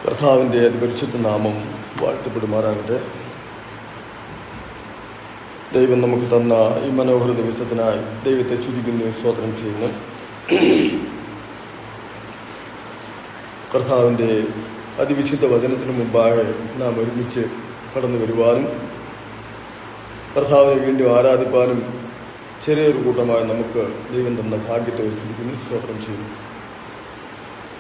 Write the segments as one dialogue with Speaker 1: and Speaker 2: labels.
Speaker 1: കർത്താവിൻ്റെ അതിപരിശുദ്ധ നാമം വാഴ്ത്തപ്പെടുമാറാകട്ടെ. ദൈവം നമുക്ക് തന്ന ഈ മനോഹര ദിവസത്തിനായി ദൈവത്തെ ചുരുക്കുന്നു, സ്തോത്രം ചെയ്യുന്നു. കർത്താവിൻ്റെ അതിവിശുദ്ധ വചനത്തിന് മുമ്പാകെ നാം ഒരുമിച്ച് കടന്നു വരുവാനും കർത്താവിനെ വീണ്ടും ആരാധിപ്പാനും ചെറിയൊരു കൂട്ടമായി നമുക്ക് ദൈവം തന്ന ഭാഗ്യത്തെ ചുരുക്കുന്നു, സ്തോത്രം ചെയ്യുന്നു.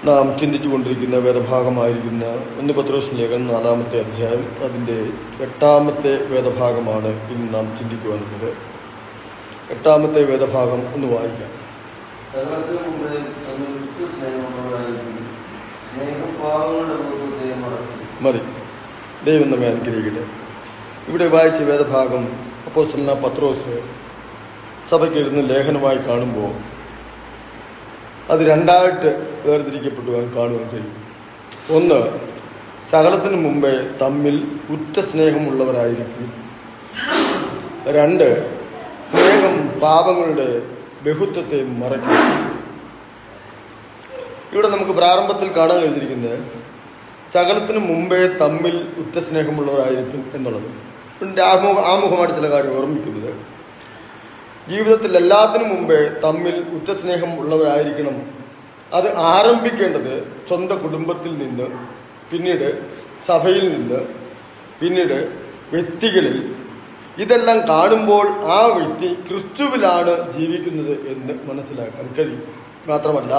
Speaker 1: നാം ചിന്തിച്ചുകൊണ്ടിരിക്കുന്ന വേദഭാഗമായിരിക്കുന്ന 1 പത്രോസ് ലേഖനം 4-ാമത്തെ അധ്യായം, അതിൻ്റെ 8-ാമത്തെ വേദഭാഗമാണ് ഇന്ന് നാം ചിന്തിക്കുവാനുള്ളത്. 8-ാമത്തെ വേദഭാഗം ഒന്ന് വായിക്കാം. മതി, ദൈവം നമ്മെ അനുഗ്രഹിക്കട്ടെ. ഇവിടെ വായിച്ച വേദഭാഗം അപ്പോസ്തലനായ പത്രോസ് സഭയ്ക്ക് എഴുതുന്ന ലേഖനമായി കാണുമ്പോൾ അത് രണ്ടായിട്ട് വേർതിരിക്കപ്പെടുവാൻ കാണുവാൻ കഴിയും. ഒന്ന്, സകലത്തിനു മുമ്പേ തമ്മിൽ ഉറ്റ സ്നേഹമുള്ളവരായിരിക്കും. 2, സ്നേഹം പാപങ്ങളുടെ ബഹുത്വത്തെ മറയ്ക്കും. ഇവിടെ നമുക്ക് പ്രാരംഭത്തിൽ കാണാൻ കഴിഞ്ഞിരിക്കുന്നത് സകലത്തിനു മുമ്പേ തമ്മിൽ ഉറ്റ സ്നേഹമുള്ളവരായിരിക്കും എന്നുള്ളത്. പിന്നെ ആമുഖമായിട്ട് ചില കാര്യം ഓർമ്മിക്കുന്നത്, ജീവിതത്തിൽ എല്ലാത്തിനും മുമ്പേ തമ്മിൽ ഉറ്റ സ്നേഹം ഉള്ളവരായിരിക്കണം. അത് ആരംഭിക്കേണ്ടത് സ്വന്തം കുടുംബത്തിൽ നിന്ന്, പിന്നീട് സഭയിൽ നിന്ന്, പിന്നീട് വ്യക്തികളിൽ. ഇതെല്ലാം കാണുമ്പോൾ ആ വ്യക്തി ക്രിസ്തുവിലാണ് ജീവിക്കുന്നത് എന്ന് മനസ്സിലാക്കാൻ കഴിയും. മാത്രമല്ല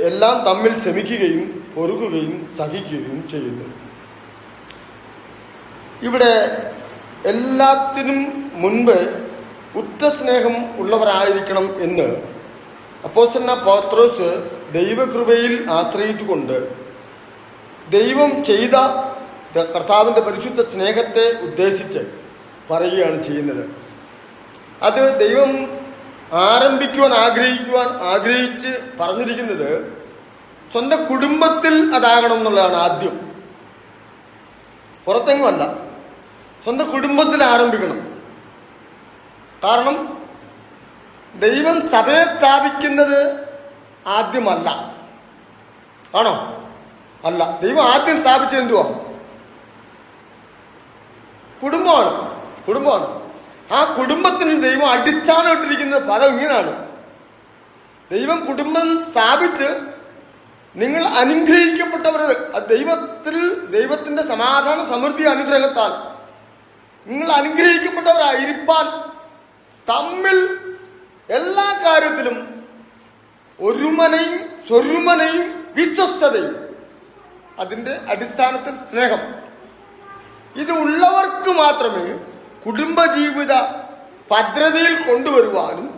Speaker 1: എല്ലാം തമ്മിൽ ക്ഷമിക്കുകയും പൊറുക്കുകയും സഹിക്കുകയും ചെയ്യുന്നു. ഇവിടെ എല്ലാത്തിനും മുൻപ് ഉറ്റ സ്നേഹം ഉള്ളവരായിരിക്കണം എന്ന് അപ്പോസ്തലനായ പത്രോസ് ദൈവകൃപയിൽ ആശ്രയിച്ചുകൊണ്ട് ദൈവം ചെയ്ത കർത്താവിൻ്റെ പരിശുദ്ധ സ്നേഹത്തെ ഉദ്ദേശിച്ച് പറയുകയാണ് ചെയ്യുന്നത്. അത് ദൈവം ആഗ്രഹിച്ച് പറഞ്ഞിരിക്കുന്നത് സ്വന്തം കുടുംബത്തിൽ അതാകണം എന്നുള്ളതാണ് ആദ്യം. പുറത്തെങ്ങുമല്ല, സ്വന്തം കുടുംബത്തിൽ ആരംഭിക്കണം. കാരണം ദൈവം സഭയെ സ്ഥാപിക്കുന്നത് ആദ്യമല്ല. ആണോ? അല്ല. ദൈവം ആദ്യം സ്ഥാപിച്ചത് എന്തുവാ? കുടുംബമാണ്. ആ കുടുംബത്തിന് ദൈവം അടിസ്ഥാനം ഇട്ടിരിക്കുന്ന പദം ഇങ്ങനെയാണ്. ദൈവം കുടുംബം സ്ഥാപിച്ച് നിങ്ങൾ അനുഗ്രഹിക്കപ്പെട്ടവരത് ദൈവത്തിന്റെ സമാധാന സമൃദ്ധി അനുഗ്രഹത്താൽ നിങ്ങൾ അനുഗ്രഹിക്കപ്പെട്ടവരായിരിക്കാൻ തമ്മിൽ എല്ലാ കാര്യത്തിലും സ്വരുമനയും വിശ്വസ്തതയും, അതിൻ്റെ അടിസ്ഥാനത്തിൽ സ്നേഹം, ഇത് ഉള്ളവർക്ക് മാത്രമേ കുടുംബജീവിത ഭദ്രതയിൽ കൊണ്ടുവരുവാനും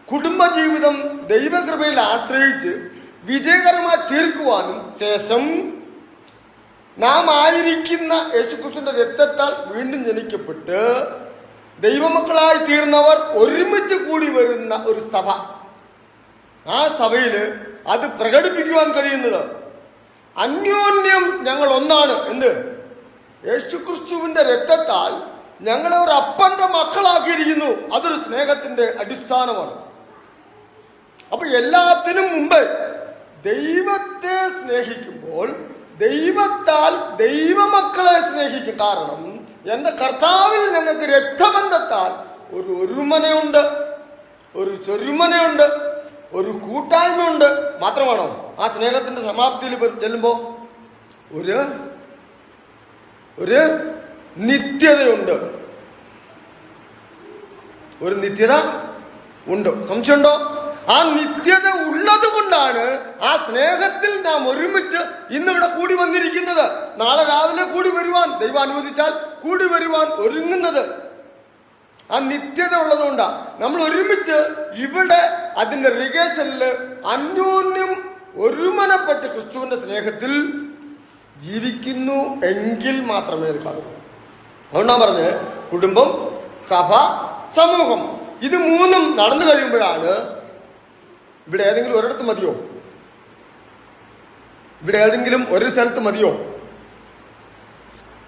Speaker 1: കുടുംബജീവിതം ദൈവകൃപയിൽ ആശ്രയിച്ച് വിജയകരമായി തീർക്കുവാനും ശേഷം നാം ആയിരിക്കുന്ന യേശുക്രിസ്തുവിന്റെ രക്തത്താൽ വീണ്ടും ജനിക്കപ്പെട്ട് ദൈവമക്കളായി തീർന്നവർ ഒരുമിച്ച് കൂടി വരുന്ന ഒരു സഭ. ആ സഭയിൽ അത് പ്രകടിപ്പിക്കുവാൻ കഴിയുന്നത് അന്യോന്യം ഞങ്ങൾ ഒന്നാണ്. എന്ത്? യേശുക്രിസ്തുവിന്റെ രക്തത്താൽ ഞങ്ങളെ ഒരു അപ്പന്റെ മക്കളാക്കിയിരിക്കുന്നു. അതൊരു സ്നേഹത്തിന്റെ അടിസ്ഥാനമാണ്. അപ്പൊ എല്ലാത്തിനും മുമ്പ് ദൈവത്തെ സ്നേഹിക്കുമ്പോൾ ദൈവത്താൽ ദൈവമക്കളെ സ്നേഹിക്കും. കാരണം എന്റെ കർത്താവിൽ ഞങ്ങൾക്ക് രക്തബന്ധത്താൽ ഒരു ഒരുമനയുണ്ട്, ഒരു ചെറുമനയുണ്ട്, ഒരു കൂട്ടായ്മയുണ്ട്. മാത്രമാണോ? ആ സ്നേഹത്തിന്റെ സമാപ്തിയിൽ ചെല്ലുമ്പോ ഒരു നിത്യതയുണ്ട്. ഒരു നിത്യത ഉണ്ട്. സംശയമുണ്ടോ? ആ നിത്യത ഉള്ളത് കൊണ്ടാണ് ആ സ്നേഹത്തിൽ നാം ഒരുമിച്ച് ഇന്നിവിടെ കൂടി വന്നിരിക്കുന്നത്. നാളെ രാവിലെ കൂടി വരുവാൻ, ദൈവം അനുവദിച്ചാൽ കൂടി വരുവാൻ ഒരുങ്ങുന്നത്. ആ നിത്യത ഉള്ളതുകൊണ്ടാണ് നമ്മൾ ഒരുമിച്ച് ഇവിടെ അതിന്റെ റിഗേഷനിൽ അന്യോന്യം ഒരുമനപ്പെട്ട് ക്രിസ്തുവിന്റെ സ്നേഹത്തിൽ ജീവിക്കുന്നു എങ്കിൽ മാത്രമേ അത് കാണൂ. അതുകൊണ്ടാണ് പറഞ്ഞ് കുടുംബം, സഭ, സമൂഹം, ഇത് മൂന്നും നടന്നു കഴിയുമ്പോഴാണ് ഇവിടെ ഏതെങ്കിലും ഒരിടത്ത് മതിയോ? ഇവിടെ ഏതെങ്കിലും ഒരു സ്ഥലത്ത് മതിയോ?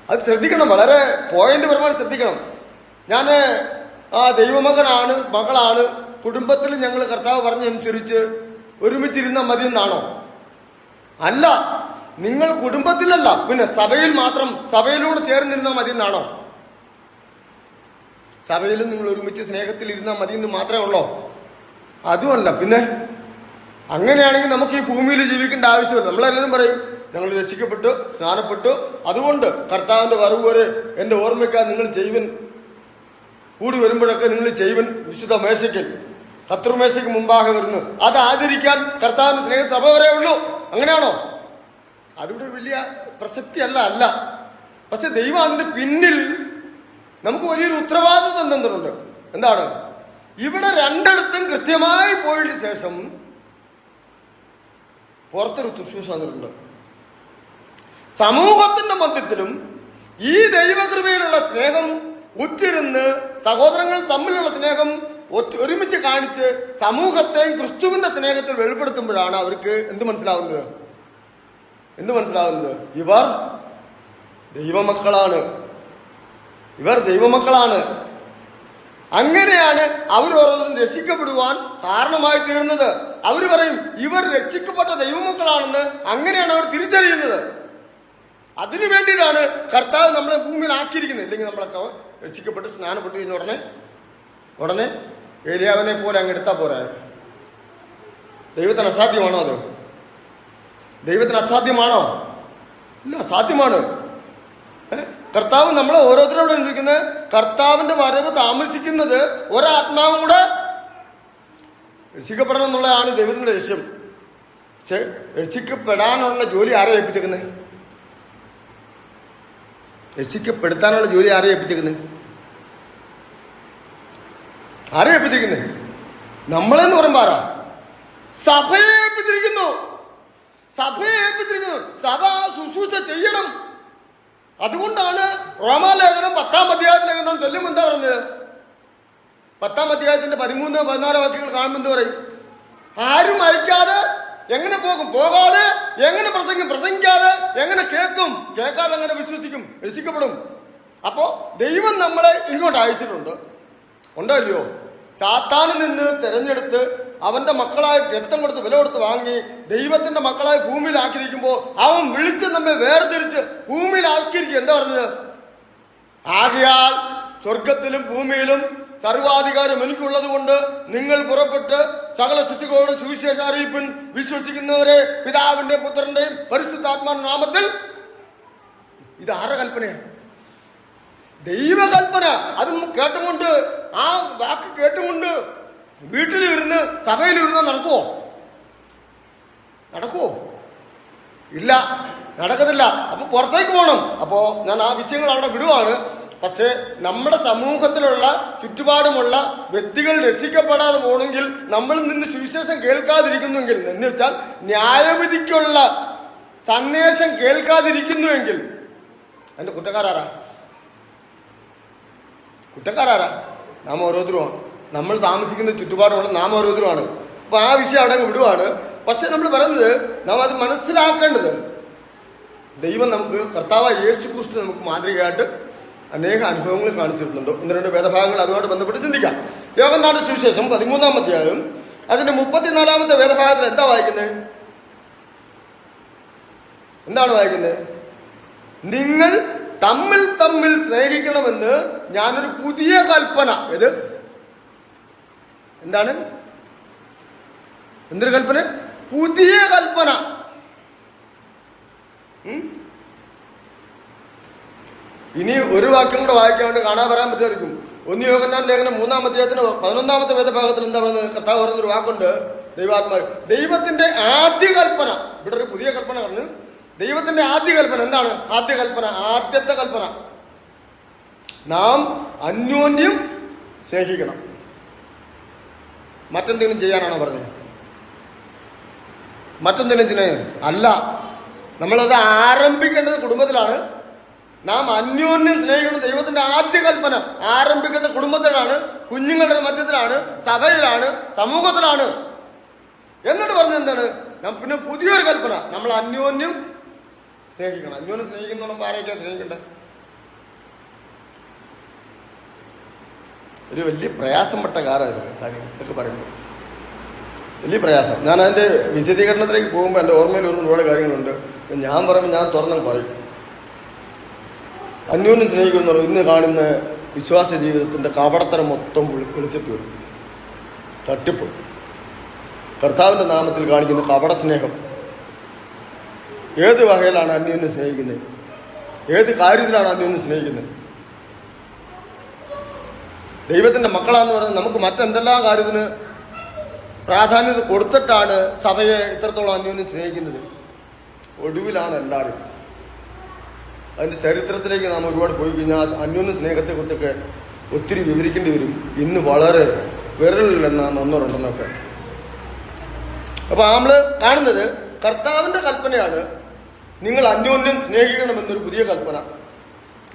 Speaker 1: അത് ശ്രദ്ധിക്കണം, വളരെ പോയിന്റ് പരമായി ശ്രദ്ധിക്കണം. ഞാൻ മകളാണ്, കുടുംബത്തിൽ ഞങ്ങൾ കർത്താവ് പറഞ്ഞനുസരിച്ച് ഒരുമിച്ചിരുന്നാൽ മതി എന്നാണോ? അല്ല, നിങ്ങൾ കുടുംബത്തിലല്ല, പിന്നെ സഭയിൽ മാത്രം, സഭയിലൂടെ ചേർന്നിരുന്നാൽ മതി എന്നാണോ? സഭയിലും നിങ്ങൾ ഒരുമിച്ച് സ്നേഹത്തിൽ ഇരുന്നാൽ മതി എന്ന് മാത്രമേ ഉള്ളോ? അതുമല്ല. പിന്നെ അങ്ങനെയാണെങ്കിൽ നമുക്ക് ഈ ഭൂമിയിൽ ജീവിക്കേണ്ട ആവശ്യമില്ല. നമ്മളെല്ലാവരും പറയും ഞങ്ങൾ രക്ഷിക്കപ്പെട്ടു, സ്നാനപ്പെട്ടു, അതുകൊണ്ട് കർത്താവിന്റെ വരവ് വരെ എന്റെ ഓർമ്മയ്ക്കാ നിങ്ങൾ ചെയ്വൻ, കൂടി വരുമ്പോഴൊക്കെ നിങ്ങൾ ചെയ്വൻ വിശുദ്ധ മേശയ്ക്ക്, ശത്രുമേശയ്ക്ക് മുമ്പാകെ വരുന്നു. അത് ആചരിക്കാൻ കർത്താവിന്റെ സ്നേഹ സഭ വരെ ഉള്ളൂ. അങ്ങനെയാണോ? അതിവിടെ വലിയ പ്രസക്തി അല്ല. പക്ഷെ ദൈവം അതിന്റെ പിന്നിൽ നമുക്ക് വലിയൊരു ഉത്തരവാദിത്വം തന്നിട്ടുണ്ട്. എന്താണ്? ഇവിടെ രണ്ടിടത്തും കൃത്യമായി പോയതിനു ശേഷം പുറത്തൊരു ശുശ്രൂഷ തന്നിട്ടുണ്ട്. സമൂഹത്തിന്റെ മധ്യത്തിലും ഈ ദൈവകൃപയിലുള്ള സ്നേഹം ഉറ്റിരുന്ന് സഹോദരങ്ങൾ തമ്മിലുള്ള സ്നേഹം ഒരുമിച്ച് കാണിച്ച് സമൂഹത്തെയും ക്രിസ്തുവിന്റെ സ്നേഹത്തിൽ വെളിപ്പെടുത്തുമ്പോഴാണ് അവർക്ക് എന്ത് മനസ്സിലാവുന്നത്? ഇവർ ദൈവമക്കളാണ്. അങ്ങനെയാണ് അവർ ഓരോന്നും രക്ഷിക്കപ്പെടുവാൻ കാരണമായി തീർന്നത്. അവർ പറയും ഇവർ രക്ഷിക്കപ്പെട്ട ദൈവമക്കളാണെന്ന്. അങ്ങനെയാണ് അവർ തിരിച്ചറിയുന്നത്. അതിനു വേണ്ടിയിട്ടാണ് കർത്താവ് നമ്മളെ ഭൂമിയിൽ ആക്കിയിരിക്കുന്നത്. ഇല്ലെങ്കിൽ നമ്മളൊക്കെ രക്ഷിക്കപ്പെട്ട് സ്നാനപ്പെട്ട് കഴിഞ്ഞ ഉടനെ ഏലിയാവിനെ പോലെ അങ്ങ് എടുത്താൽ പോരാ. ദൈവത്തിന് അസാധ്യമാണോ? അത് ദൈവത്തിന് അസാധ്യമാണോ? ഇല്ല, സാധ്യമാണ്. കർത്താവ് നമ്മളെ ഓരോരുത്തരോട് ഇരിക്കുന്നത്, കർത്താവിന്റെ വരവ് താമസിക്കുന്നത് ഒരാത്മാവും കൂടെ രക്ഷിക്കപ്പെടണം എന്നുള്ളതാണ് ദൈവത്തിന്റെ ലക്ഷ്യം. പക്ഷെ രക്ഷിക്കപ്പെടാനുള്ള ജോലി ആരെ ഏൽപ്പിച്ചേക്കുന്നത്? രക്ഷിക്കപ്പെടുത്താനുള്ള ജോലി ആരെ ഏൽപ്പിച്ചേക്കുന്നത്? നമ്മളെന്ന് പറയുമ്പോ ആരാ? സഭയെ ഏൽപ്പിച്ചിരിക്കുന്നു. സഭ ശുശ്രൂഷ ചെയ്യണം. അതുകൊണ്ടാണ് റോമാലേഖനം 10-ാം അധ്യായത്തിലേഖനം ചൊല്ലുമ്പോൾ എന്താ പറഞ്ഞത്? 10-ാം അധ്യായത്തിന്റെ 13-14 വാക്യങ്ങൾ കാണുമ്പോൾ എന്ത് പറയും? ആരും അയക്കാതെ എങ്ങനെ പോകും? പോകാതെ എങ്ങനെ പ്രസംഗിക്കാതെ എങ്ങനെ കേൾക്കും? കേൾക്കാതെ എങ്ങനെ വിശ്വസിക്കും? രക്ഷിക്കപ്പെടും. അപ്പോ ദൈവം നമ്മളെ ഇങ്ങോട്ട് അയച്ചിട്ടുണ്ട്. ഉണ്ടോ ഇല്ലയോ? സാത്താനിൽ നിന്ന് തെരഞ്ഞെടുത്ത് അവന്റെ മക്കളായി രക്തം കൊടുത്ത് വില കൊടുത്ത് വാങ്ങി ദൈവത്തിന്റെ മക്കളായി ഭൂമിയിലാക്കിയിരിക്കുമ്പോൾ അവൻ വിളിച്ച് നമ്മെ വേർതിരിച്ച് ഭൂമിയിലാക്കിയിരിക്കും. എന്താ പറഞ്ഞത്? ആകയാൽ സ്വർഗത്തിലും ഭൂമിയിലും സർവാധികാരം എനിക്കുള്ളത് കൊണ്ട് നിങ്ങൾ പുറപ്പെട്ട് സകല സൃഷ്ടികളോടും സുവിശേഷം അറിയിപ്പിൻ. വിശ്വസിക്കുന്നവരെ പിതാവിന്റെയും പുത്രന്റെയും പരിശുദ്ധാത്മാവിന്റെ നാമത്തിൽ. ഇത് ആരുടെ കൽപ്പനയാണ്? ദൈവകൽപ്പന. അതും കേട്ടുകൊണ്ട്, ആ വാക്ക് കേട്ടുകൊണ്ട് വീട്ടിലിരുന്ന് സഭയിലിരുന്ന് നടക്കുവോ? ഇല്ല, നടക്കത്തില്ല. അപ്പൊ പുറത്തേക്ക് പോകണം. അപ്പോ ഞാൻ ആ വിഷയങ്ങൾ അവിടെ വിടുവാണ്. പക്ഷെ നമ്മുടെ സമൂഹത്തിലുള്ള ചുറ്റുപാടുമുള്ള വ്യക്തികൾ രക്ഷിക്കപ്പെടാതെ പോകണമെങ്കിൽ നമ്മൾ നിന്ന് സുവിശേഷം കേൾക്കാതിരിക്കുന്നുവെങ്കിൽ, എന്ന് വെച്ചാൽ ന്യായവിധിക്കുള്ള സന്ദേശം കേൾക്കാതിരിക്കുന്നുവെങ്കിൽ അതിന്റെ കുറ്റക്കാരാരാ? നാം ഓരോരുത്തരുമാണ്. നമ്മൾ താമസിക്കുന്ന ചുറ്റുപാടുമുള്ള നാം ഓരോരുത്തരുമാണ്. അപ്പൊ ആ വിഷയം അവിടെ വിടുവാണ്. പക്ഷെ നമ്മൾ പറയുന്നത്, നാം അത് മനസ്സിലാക്കേണ്ടത്, ദൈവം നമുക്ക്, കർത്താവായ യേശു ക്രിസ്തു നമുക്ക് മാതൃകയായിട്ട് അനേക അനുഭവങ്ങൾ കാണിച്ചിരുന്നുണ്ട്. 1-2 വേദഭാഗങ്ങൾ അതുമായിട്ട് ബന്ധപ്പെട്ട് ചിന്തിക്കാം. യോഹന്നാന്റെ സുവിശേഷം 13-ാം അധ്യായം അതിന്റെ 34-ാമത്തെ വേദഭാഗത്തിൽ എന്താണ് വായിക്കുന്നത്? നിങ്ങൾ തമ്മിൽ സ്നേഹിക്കണമെന്ന് ഞാനൊരു പുതിയ കൽപ്പന. എന്തൊരു കൽപ്പന? പുതിയ കൽപ്പന. ഇനി ഒരു വാക്യം കൂടെ വായിക്കാൻ വേണ്ടി കാണാൻ വരാൻ പറ്റുമായിരിക്കും. 1 യോഹന്നാൻ ലേഖനം 3-ാം അധ്യായത്തിന് 11-ാമത്തെ വേദഭാഗത്തിൽ എന്താ പറയുന്നത്? കർത്താവ് പറഞ്ഞൊരു വാക്കുണ്ട്, ദൈവത്തിന്റെ ആദ്യ കൽപ്പന. ഇവിടെ ഒരു പുതിയ കൽപ്പന പറഞ്ഞു. ദൈവത്തിന്റെ ആദ്യ കൽപ്പന എന്താണ്? ആദ്യത്തെ കൽപ്പന നാം അന്യോന്യം സ്നേഹിക്കണം. മറ്റെന്തെങ്കിലും ചെയ്യാനാണോ പറഞ്ഞത്? മറ്റെന്തെങ്കിലും ചെയ്യാൻ അല്ല. നമ്മളത് ആരംഭിക്കേണ്ടത് കുടുംബത്തിലാണ്. നാം അന്യോന്യം സ്നേഹിക്കണം. ദൈവത്തിന്റെ ആദ്യ കൽപ്പന ആരംഭിക്കേണ്ട കുടുംബത്തിലാണ്, കുഞ്ഞുങ്ങളുടെ മധ്യത്തിലാണ്, സഭയിലാണ്, സമൂഹത്തിലാണ്. എന്നിട്ട് പറഞ്ഞത് എന്താണ്? പിന്നെ പുതിയൊരു കൽപ്പന, നമ്മൾ അന്യോന്യം സ്നേഹിക്കണം. അന്യോന്യം സ്നേഹിക്കുന്നോളം ആരെയൊക്കെയാണ് സ്നേഹിക്കേണ്ടത്? ഒരു വലിയ പ്രയാസപ്പെട്ട കാര്യം ഇതൊക്കെ പറയുമ്പോൾ. വലിയ പ്രയാസം. ഞാൻ അതിൻ്റെ വിശദീകരണത്തിലേക്ക് പോകുമ്പോൾ എൻ്റെ ഓർമ്മയിൽ വരുന്ന ഒരുപാട് കാര്യങ്ങളുണ്ട്. ഞാൻ പറയുമ്പോൾ ഞാൻ തുറന്നു പറയും. അന്യോന്യം സ്നേഹിക്കുന്നു ഇന്ന് കാണുന്ന വിശ്വാസ ജീവിതത്തിൻ്റെ കപടത്തരം മൊത്തം വെളിച്ചത്ത് വരും. തട്ടിപ്പ്, കർത്താവിൻ്റെ നാമത്തിൽ കാണിക്കുന്ന കപട സ്നേഹം. ഏത് വകയിലാണ് അന്യോന്യം സ്നേഹിക്കുന്നത്? ഏത് കാര്യത്തിലാണ് അന്യോന്യം സ്നേഹിക്കുന്നത്? ദൈവത്തിൻ്റെ മക്കളാന്ന് പറയുന്നത് നമുക്ക് മറ്റെന്തെല്ലാം കാര്യത്തിന് പ്രാധാന്യത കൊടുത്തിട്ടാണ് സഭയെ ഇത്രത്തോളം അന്യോന്യം സ്നേഹിക്കുന്നത്. ഒടുവിലാണ് എല്ലാവരും. അതിൻ്റെ ചരിത്രത്തിലേക്ക് നാം ഒരുപാട് പോയി കഴിഞ്ഞാൽ അന്യോന്യ സ്നേഹത്തെക്കുറിച്ചൊക്കെ ഒത്തിരി വിവരിക്കേണ്ടി വരും. ഇന്ന് വളരെ വിരലിലെന്നാണ് ഒന്നോ രണ്ടെന്നൊക്കെ. അപ്പോൾ നമ്മൾ കാണുന്നത് കർത്താവിൻ്റെ കൽപ്പനയാണ്, നിങ്ങൾ അന്യോന്യം സ്നേഹിക്കണമെന്നൊരു പുതിയ കൽപ്പന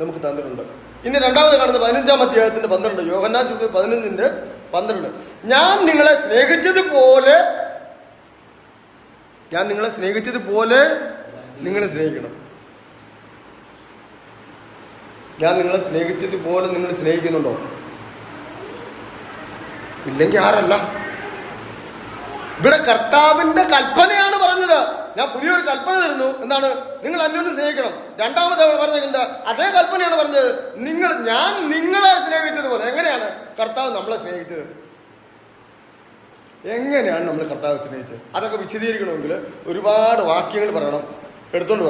Speaker 1: നമുക്ക് തന്നിട്ടുണ്ട്. ഇനി രണ്ടാമത് കാണുന്നത് 15-ാം അധ്യായത്തിന്റെ 12, യോഹന്നാൻ സുവിശേഷം 15:12. ഞാൻ നിങ്ങളെ സ്നേഹിച്ചതുപോലെ നിങ്ങൾ സ്നേഹിക്കണം. ഞാൻ നിങ്ങളെ സ്നേഹിച്ചതുപോലെ നിങ്ങൾ സ്നേഹിക്കുന്നുണ്ടോ? ഇല്ലെങ്കിൽ ആരല്ല. ഇവിടെ കർത്താവിന്റെ കൽപ്പനയാണ് പറഞ്ഞത്. ഞാൻ പുതിയൊരു കൽപ്പന തരുന്നു. എന്താണ്? നിങ്ങൾ അന്യോന്യം സ്നേഹിക്കണം. രണ്ടാമത് പറഞ്ഞിട്ടുണ്ട് അതേ കൽപ്പനയാണ് പറഞ്ഞത്. ഞാൻ നിങ്ങളെ സ്നേഹിച്ചതുപോലെ. എങ്ങനെയാണ് കർത്താവ് നമ്മളെ സ്നേഹിച്ചത്? എങ്ങനെയാണ് നമ്മൾ കർത്താവ് സ്നേഹിച്ചത്? അതൊക്കെ വിശദീകരിക്കണമെങ്കിൽ ഒരുപാട് വാക്യങ്ങൾ എടുത്തോണ്ട്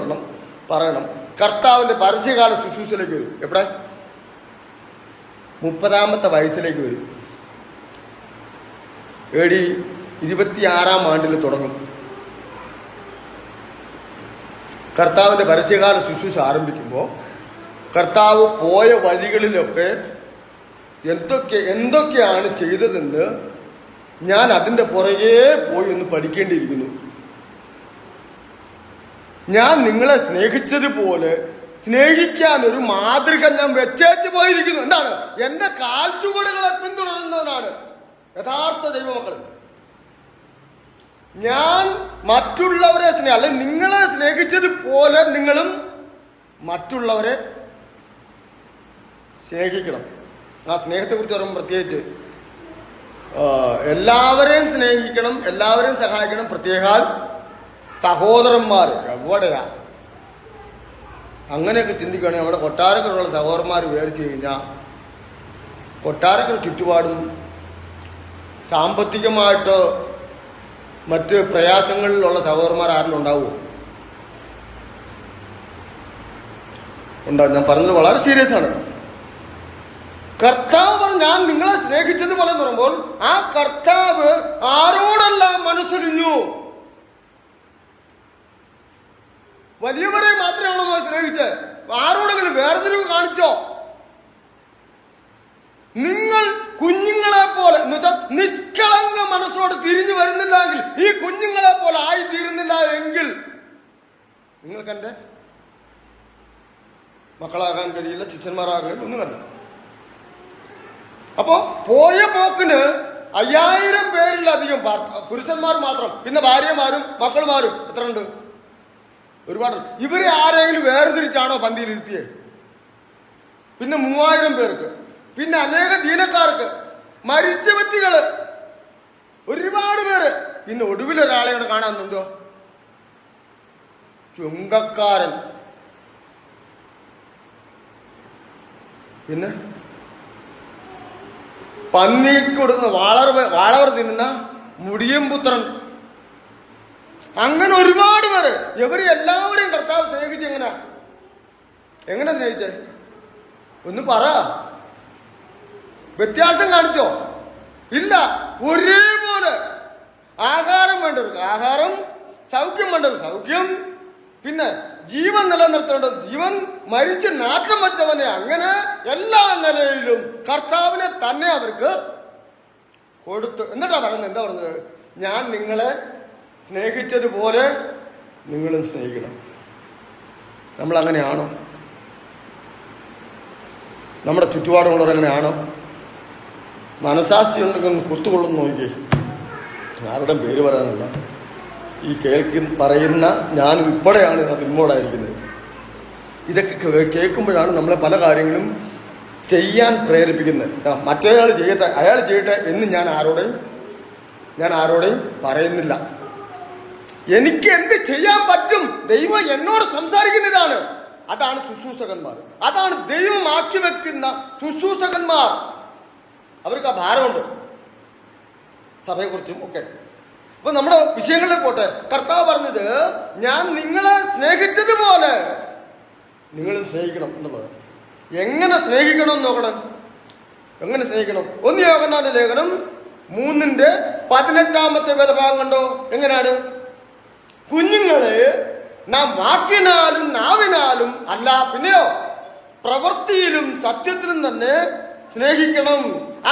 Speaker 1: പറയണം. കർത്താവിന്റെ പരസ്യകാല ശുശ്രൂഷയിലേക്ക് വരും. എവിടെ? 30-ാമത്തെ വയസ്സിലേക്ക് വരും. AD 26-ാം ആണ്ടിൽ തുടങ്ങും. കർത്താവിന്റെ പരസ്യകാല ശുശ്രൂഷ ആരംഭിക്കുമ്പോൾ കർത്താവ് പോയ വഴികളിലൊക്കെ എന്തൊക്കെയാണ് ചെയ്തതെന്ന് ഞാൻ അതിൻ്റെ പുറകെ പോയി ഒന്ന് പഠിക്കേണ്ടിയിരിക്കുന്നു. ഞാൻ നിങ്ങളെ സ്നേഹിച്ചതുപോലെ സ്നേഹിക്കാൻ ഒരു മാതൃക ഞാൻ വെച്ചേച്ച് പോയിരിക്കുന്നു. എന്താണ്? എന്റെ കാൽച്ചുവടുകളെ പിന്തുടരുന്നവനാണ് യഥാർത്ഥ ദൈവമക്കൾ. ഞാൻ മറ്റുള്ളവരെ അല്ലെങ്കിൽ നിങ്ങളെ സ്നേഹിച്ചതുപോലെ നിങ്ങളും മറ്റുള്ളവരെ സ്നേഹിക്കണം. ആ സ്നേഹത്തെക്കുറിച്ച് പറയുമ്പോൾ പ്രത്യേകിച്ച് എല്ലാവരെയും സ്നേഹിക്കണം, എല്ലാവരെയും സഹായിക്കണം. പ്രത്യേകാൽ സഹോദരന്മാർ എവിടെയാ? അങ്ങനെയൊക്കെ ചിന്തിക്കുകയാണെങ്കിൽ നമ്മുടെ കൊട്ടാരക്കരയുള്ള സഹോദരന്മാർ വിചാരിച്ചു കഴിഞ്ഞാൽ കൊട്ടാരക്കര ചുറ്റുപാടും സാമ്പത്തികമായിട്ട് മറ്റ് പ്രയാസങ്ങളിലുള്ള സഹോദരന്മാർ ആരെങ്കിലും ഉണ്ടാവുമോ? ഉണ്ടാവും. ഞാൻ പറഞ്ഞത് വളരെ സീരിയസ് ആണ്. കർത്താവ് പറഞ്ഞു ഞാൻ നിങ്ങളെ സ്നേഹിച്ചതുപോലെ എന്ന് പറയുമ്പോൾ ആ കർത്താവ് ആരോടെല്ലാം മനസ്സൊരിഞ്ഞു? വലിയവരെ മാത്രമാണോ സ്നേഹിച്ചത്? ആരോടെങ്കിലും വേർതിരിവ് കാണിച്ചോ? നിങ്ങൾ കുഞ്ഞുങ്ങളെ പോലെ നിഷ്കളങ്ക മനസ്സോട് തിരിഞ്ഞു വരുന്നില്ലെങ്കിൽ, ഈ കുഞ്ഞുങ്ങളെ പോലെ ആയിത്തീരുന്നില്ല എങ്കിൽ നിങ്ങൾക്ക് എൻ്റെ മക്കളാകാൻ കഴിയില്ല, ശിഷ്യന്മാരാകാൻ ഒന്നുമല്ല. അപ്പോ പോയ പോക്കിന് 5000 പേരിലധികം പുരുഷന്മാർ മാത്രം, പിന്നെ ഭാര്യമാരും മക്കളുമാരും എത്ര ഉണ്ട്? ഒരുപാട്. ഇവരെ ആരെങ്കിലും വേർതിരിച്ചാണോ പന്തിയിലിരുത്തിയേ? പിന്നെ 3000 പേർക്ക്, പിന്നെ അനേക ദീനക്കാർക്ക്, മരിച്ച വ്യക്തികള് ഒരുപാട് പേര്, പിന്നെ ഒടുവിലൊരാളെ കാണാനുണ്ടോ? ചുങ്കക്കാരൻ, പിന്നെ പന്നിക്ക് കൊടുക്കുന്ന വാളവർ തിന്നുന്ന മുടിയും പുത്രൻ, അങ്ങനെ ഒരുപാട് പേര്. ഇവര് എല്ലാവരെയും കർത്താവ് സ്നേഹിച്ച് എങ്ങനെ സ്നേഹിച്ചേ? ഒന്ന് പറ. വ്യത്യാസം കാണിച്ചോ? ഇല്ല. ഒരേപോലെ. ആഹാരം വേണ്ടവർക്ക് ആഹാരം, സൗഖ്യം വേണ്ടവർക്ക് സൗഖ്യം, പിന്നെ ജീവൻ നിലനിർത്തേണ്ടത് ജീവൻ, മരിച്ച് നാട്ടം വെച്ചവനെ, അങ്ങനെ എല്ലാ നിലയിലും കർത്താവിനെ തന്നെ അവർക്ക് കൊടുത്തു. എന്താ പറഞ്ഞത്? ഞാൻ നിങ്ങളെ സ്നേഹിച്ചതുപോലെ നിങ്ങളും സ്നേഹിക്കണം. നമ്മൾ അങ്ങനെയാണോ? നമ്മുടെ ചുറ്റുപാടുമുള്ളവർ അങ്ങനെയാണോ? മനസാക്ഷി ഉണ്ടെങ്കിൽ കുത്തുകൊള്ളുന്നു നോക്കി. ആരുടെയും പേര് പറയാനല്ല, ഈ പറയുന്ന ഞാൻ ഉൾപ്പെടെയാണ് അത് ഇൻവോൾവായിരിക്കുന്നത്. ഇതൊക്കെ കേൾക്കുമ്പോഴാണ് നമ്മളെ പല കാര്യങ്ങളും ചെയ്യാൻ പ്രേരിപ്പിക്കുന്നത്. മറ്റേയാൾ ചെയ്യട്ടെ, അയാൾ ചെയ്യട്ടെ എന്ന് ഞാൻ ആരോടെയും ഞാൻ ആരോടെയും പറയുന്നില്ല. എനിക്ക് എന്ത് ചെയ്യാൻ പറ്റും? ദൈവം എന്നോട് സംസാരിക്കുന്നതാണ്. അതാണ് ശുശ്രൂഷകന്മാർ, അതാണ് ദൈവമാക്കി വെക്കുന്ന ശുശ്രൂഷകന്മാർ. അവർക്ക് ആ ഭാരമുണ്ട് സഭയെക്കുറിച്ചും ഒക്കെ. അപ്പൊ നമ്മുടെ വിഷയങ്ങളിലേക്ക് പോട്ടെ. കർത്താവ് പറഞ്ഞത്, ഞാൻ നിങ്ങളെ സ്നേഹിച്ചതുപോലെ നിങ്ങളും സ്നേഹിക്കണം എന്നുള്ളത്. എങ്ങനെ സ്നേഹിക്കണം എന്ന് നോക്കണം. എങ്ങനെ സ്നേഹിക്കണം? 1 യോഹന്നാന്റെ ലേഖനം 3:18 വേദഭാഗം കണ്ടോ? എങ്ങനെയാണ്? കുഞ്ഞുങ്ങളെ, നാം വാക്കിനാലും നാവിനാലും അല്ല, പിന്നെയോ പ്രവൃത്തിയിലും സത്യത്തിലും തന്നെ സ്നേഹിക്കണം.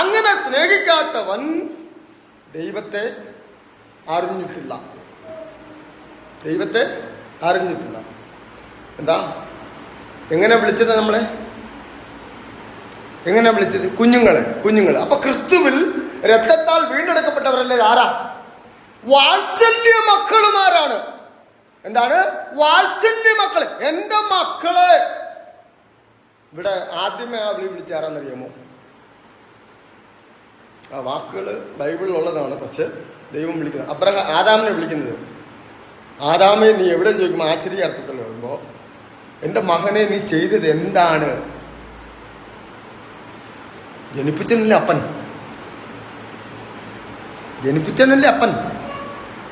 Speaker 1: അങ്ങനെ സ്നേഹിക്കാത്തവൻ ദൈവത്തെ അറിഞ്ഞിട്ടില്ല. ദൈവത്തെ അറിഞ്ഞിട്ടില്ല. എന്താ? എങ്ങനെ വിളിച്ചത് നമ്മളെ? എങ്ങനെ വിളിച്ചത്? കുഞ്ഞുങ്ങള്. അപ്പൊ ക്രിസ്തുവിൽ രക്തത്താൽ വീണ്ടെടുക്കപ്പെട്ടവരല്ലേ ആരാ? വാത്സല്യ മക്കളുമാരാണ്. എന്താണ്? വാത്സല്യ മക്കള്. എന്റെ മക്കളെ. ഇവിടെ ആദ്യമേ ആ വിളിച്ച ആരാന്നറിയാമോ? ആ വാക്കുകള് ബൈബിളിൽ ഉള്ളതാണ്, പക്ഷെ ദൈവം വിളിക്കുന്നത് ആദാമിനെ വിളിക്കുന്നത്. ആദാമെ നീ എവിടെ ചോദിക്കുമ്പോൾ ആശ്ചര്യ അർത്ഥത്തിൽ വരുമ്പോ, എന്റെ മകനെ നീ ചെയ്തത് എന്താണ്? ജനിപ്പിച്ചനല്ലേ അപ്പൻ.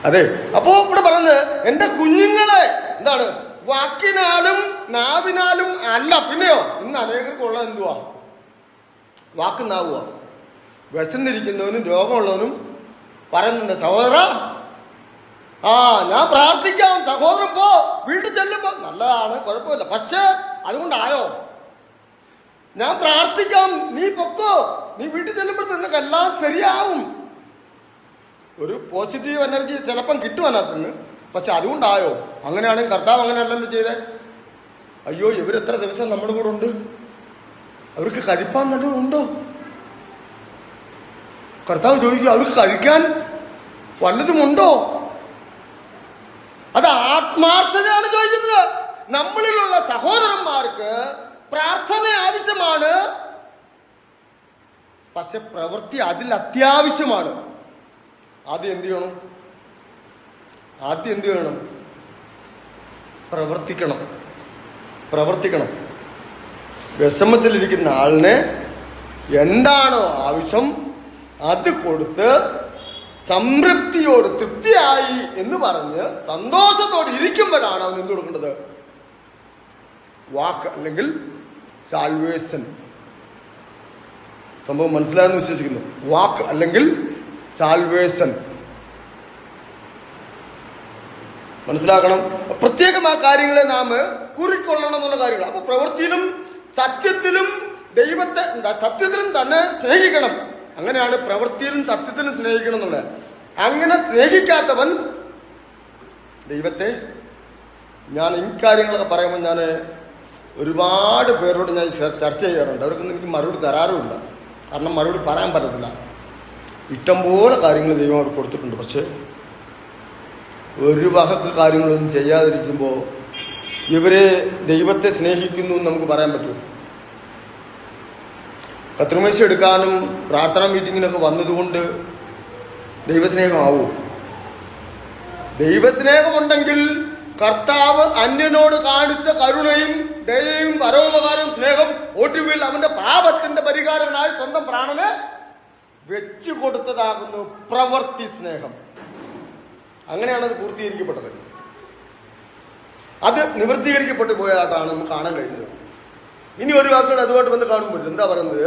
Speaker 1: അതെ. അപ്പോ ഇവിടെ പറയുന്നത്, എന്റെ കുഞ്ഞുങ്ങളെ എന്താണ്? വാക്കിനാലും നാവിനാലും അല്ല, പിന്നെയോ ഇന്ന് അനേകർക്ക് ഉള്ളത് എന്തുവാ? വാക്ക് നാവുക. വിശന്നിരിക്കുന്നവനും രോഗമുള്ളവനും പറയുന്നുണ്ട്, സഹോദര ഞാൻ പ്രാർത്ഥിക്കാം, സഹോദരൻ പോ, വീട്ടിൽ ചെല്ലുമ്പോ നല്ലതാണ്, കുഴപ്പമില്ല, പക്ഷേ അതുകൊണ്ടായോ? ഞാൻ പ്രാർത്ഥിക്കാം, നീ പൊക്കോ, നീ വീട്ടിൽ ചെല്ലുമ്പോൾ നിനക്ക് എല്ലാം ശരിയാവും. ഒരു പോസിറ്റീവ് എനർജി ചിലപ്പം കിട്ടും അതിനകത്തുനിന്ന്. പക്ഷെ അതുകൊണ്ടായോ? അങ്ങനെയാണെങ്കിൽ കർത്താവ് അങ്ങനെയല്ലല്ലോ ചെയ്തേ. അയ്യോ, ഇവരെത്ര ദിവസം നമ്മുടെ കൂടെ ഉണ്ട്, അവർക്ക് കഴിപ്പാൻ നല്ലതുണ്ടോ? കർത്താവ് ചോദിക്കും, അവർക്ക് കഴിക്കാൻ വല്ലതുമുണ്ടോ? അത് ആത്മാർത്ഥതയാണ് ചോദിക്കുന്നത്. നമ്മളിലുള്ള സഹോദരന്മാർക്ക് പ്രാർത്ഥന ആവശ്യമാണ്, പക്ഷെ പ്രവൃത്തി അതിൽ അത്യാവശ്യമാണ്. ആദ്യം എന്ത് ചെയ്യണം? പ്രവർത്തിക്കണം. വിഷമത്തിലിരിക്കുന്ന ആളിന് എന്താണോ ആവശ്യം അത് കൊടുത്ത് സംതൃപ്തിയോട് തൃപ്തിയായി എന്ന് പറഞ്ഞ് സന്തോഷത്തോടെ ഇരിക്കുമ്പോഴാണ് അവൻ എന്ത് കൊടുക്കേണ്ടത്? വാക്ക് അല്ലെങ്കിൽ സാൽവേഷൻ. സംഭവം മനസ്സിലായെന്ന് വിശ്വസിക്കുന്നു. വാക്ക് അല്ലെങ്കിൽ സാൽവേഷൻ മനസ്സിലാക്കണം. പ്രത്യേകം ആ കാര്യങ്ങളെ നാം കുറിക്കൊള്ളണം എന്നുള്ള കാര്യങ്ങൾ. അപ്പൊ പ്രവൃത്തിയിലും സത്യത്തിലും സത്യത്തിലും തന്നെ സ്നേഹിക്കണം. അങ്ങനെയാണ് പ്രവൃത്തിയിലും സത്യത്തിലും സ്നേഹിക്കണം എന്നുള്ളത്. അങ്ങനെ സ്നേഹിക്കാത്തവൻ ദൈവത്തെ, ഞാൻ ഈ കാര്യങ്ങളൊക്കെ പറയുമ്പോൾ ഞാൻ ഒരുപാട് പേരോട് ഞാൻ ചർച്ച ചെയ്യാറുണ്ട്. അവർക്കൊന്നും എനിക്ക് മറുപടി തരാറുമില്ല. കാരണം മറുപടി പറയാൻ പറ്റത്തില്ല. ഇഷ്ടംപോലെ കാര്യങ്ങൾ ദൈവം അവർക്ക് കൊടുത്തിട്ടുണ്ട്. പക്ഷെ ഒരു വകക്ക് കാര്യങ്ങളൊന്നും ചെയ്യാതിരിക്കുമ്പോൾ ഇവരെ ദൈവത്തെ സ്നേഹിക്കുന്നു എന്ന് നമുക്ക് പറയാൻ പറ്റുമോ? കത്രിമേശ എടുക്കാനും പ്രാർത്ഥനാ മീറ്റിങ്ങിനൊക്കെ വന്നതുകൊണ്ട് ദൈവസ്നേഹമാവൂ? ദൈവസ്നേഹമുണ്ടെങ്കിൽ കർത്താവ് അന്യനോട് കാണിച്ച കരുണയും ദയയും പരോപകാരവും സ്നേഹം ഒടുവിൽ അവന്റെ പാപത്തിന്റെ പരിഹാരനായി സ്വന്തം പ്രാണനെ വെച്ചു കൊടുത്തതാകുന്നു പ്രവൃത്തി സ്നേഹം. അങ്ങനെയാണ് അത് പൂർത്തീകരിക്കപ്പെട്ടത്. അത് നിവൃത്തീകരിക്കപ്പെട്ടു പോയതായിട്ടാണ് നമുക്ക് കാണാൻ കഴിഞ്ഞത്. ഇനി ഒരു വാക്കുകൾ അതുമായിട്ട് വന്ന് കാണുമ്പോൾ എന്താ പറയുന്നത്?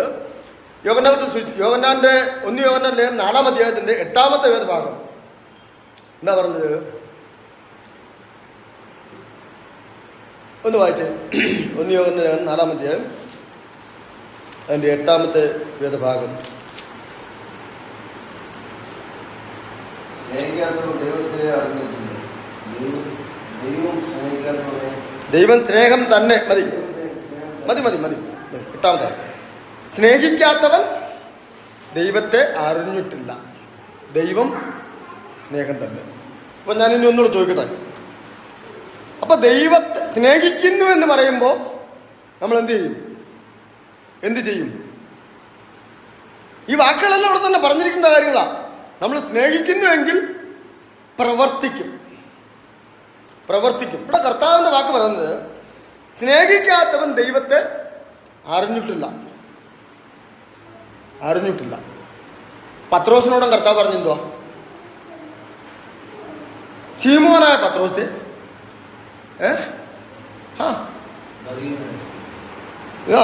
Speaker 1: യോഹന്നാന്റെ 1 യോഹന്നാൻ 4-ാം അധ്യായത്തിന്റെ 8-ാമത്തെ വേദഭാഗം എന്താ പറഞ്ഞത്? ഒന്ന് വായിച്ചേ. 1 യോഹന്നാൻ 4-ാം അധ്യായം അതിന്റെ 8-ാമത്തെ വേദഭാഗം. ദൈവം സ്നേഹം തന്നെ. മതി. 8-ാമത്തെ. സ്നേഹിക്കാത്തവൻ ദൈവത്തെ അറിഞ്ഞിട്ടില്ല. ദൈവം സ്നേഹം തന്നെ. അപ്പൊ ഞാനിനി ഒന്നുകൂടെ ചോദിക്കട്ടെ. അപ്പൊ ദൈവത്തെ സ്നേഹിക്കുന്നു എന്ന് പറയുമ്പോൾ നമ്മൾ എന്ത് ചെയ്യും? ഈ വാക്കുകളെല്ലാം ഇവിടെ തന്നെ പറഞ്ഞിരിക്കേണ്ട കാര്യങ്ങളാ. നമ്മൾ സ്നേഹിക്കുന്നുവെങ്കിൽ പ്രവർത്തിക്കും. ഇവിടെ കർത്താവിന്റെ വാക്ക് പറയുന്നത്, സ്നേഹിക്കാത്തവൻ ദൈവത്തെ അറിഞ്ഞിട്ടില്ല. പത്രോസിനോടും കർത്താവ് പറഞ്ഞെന്തുവാ? ശീമോനായ പത്രോസ്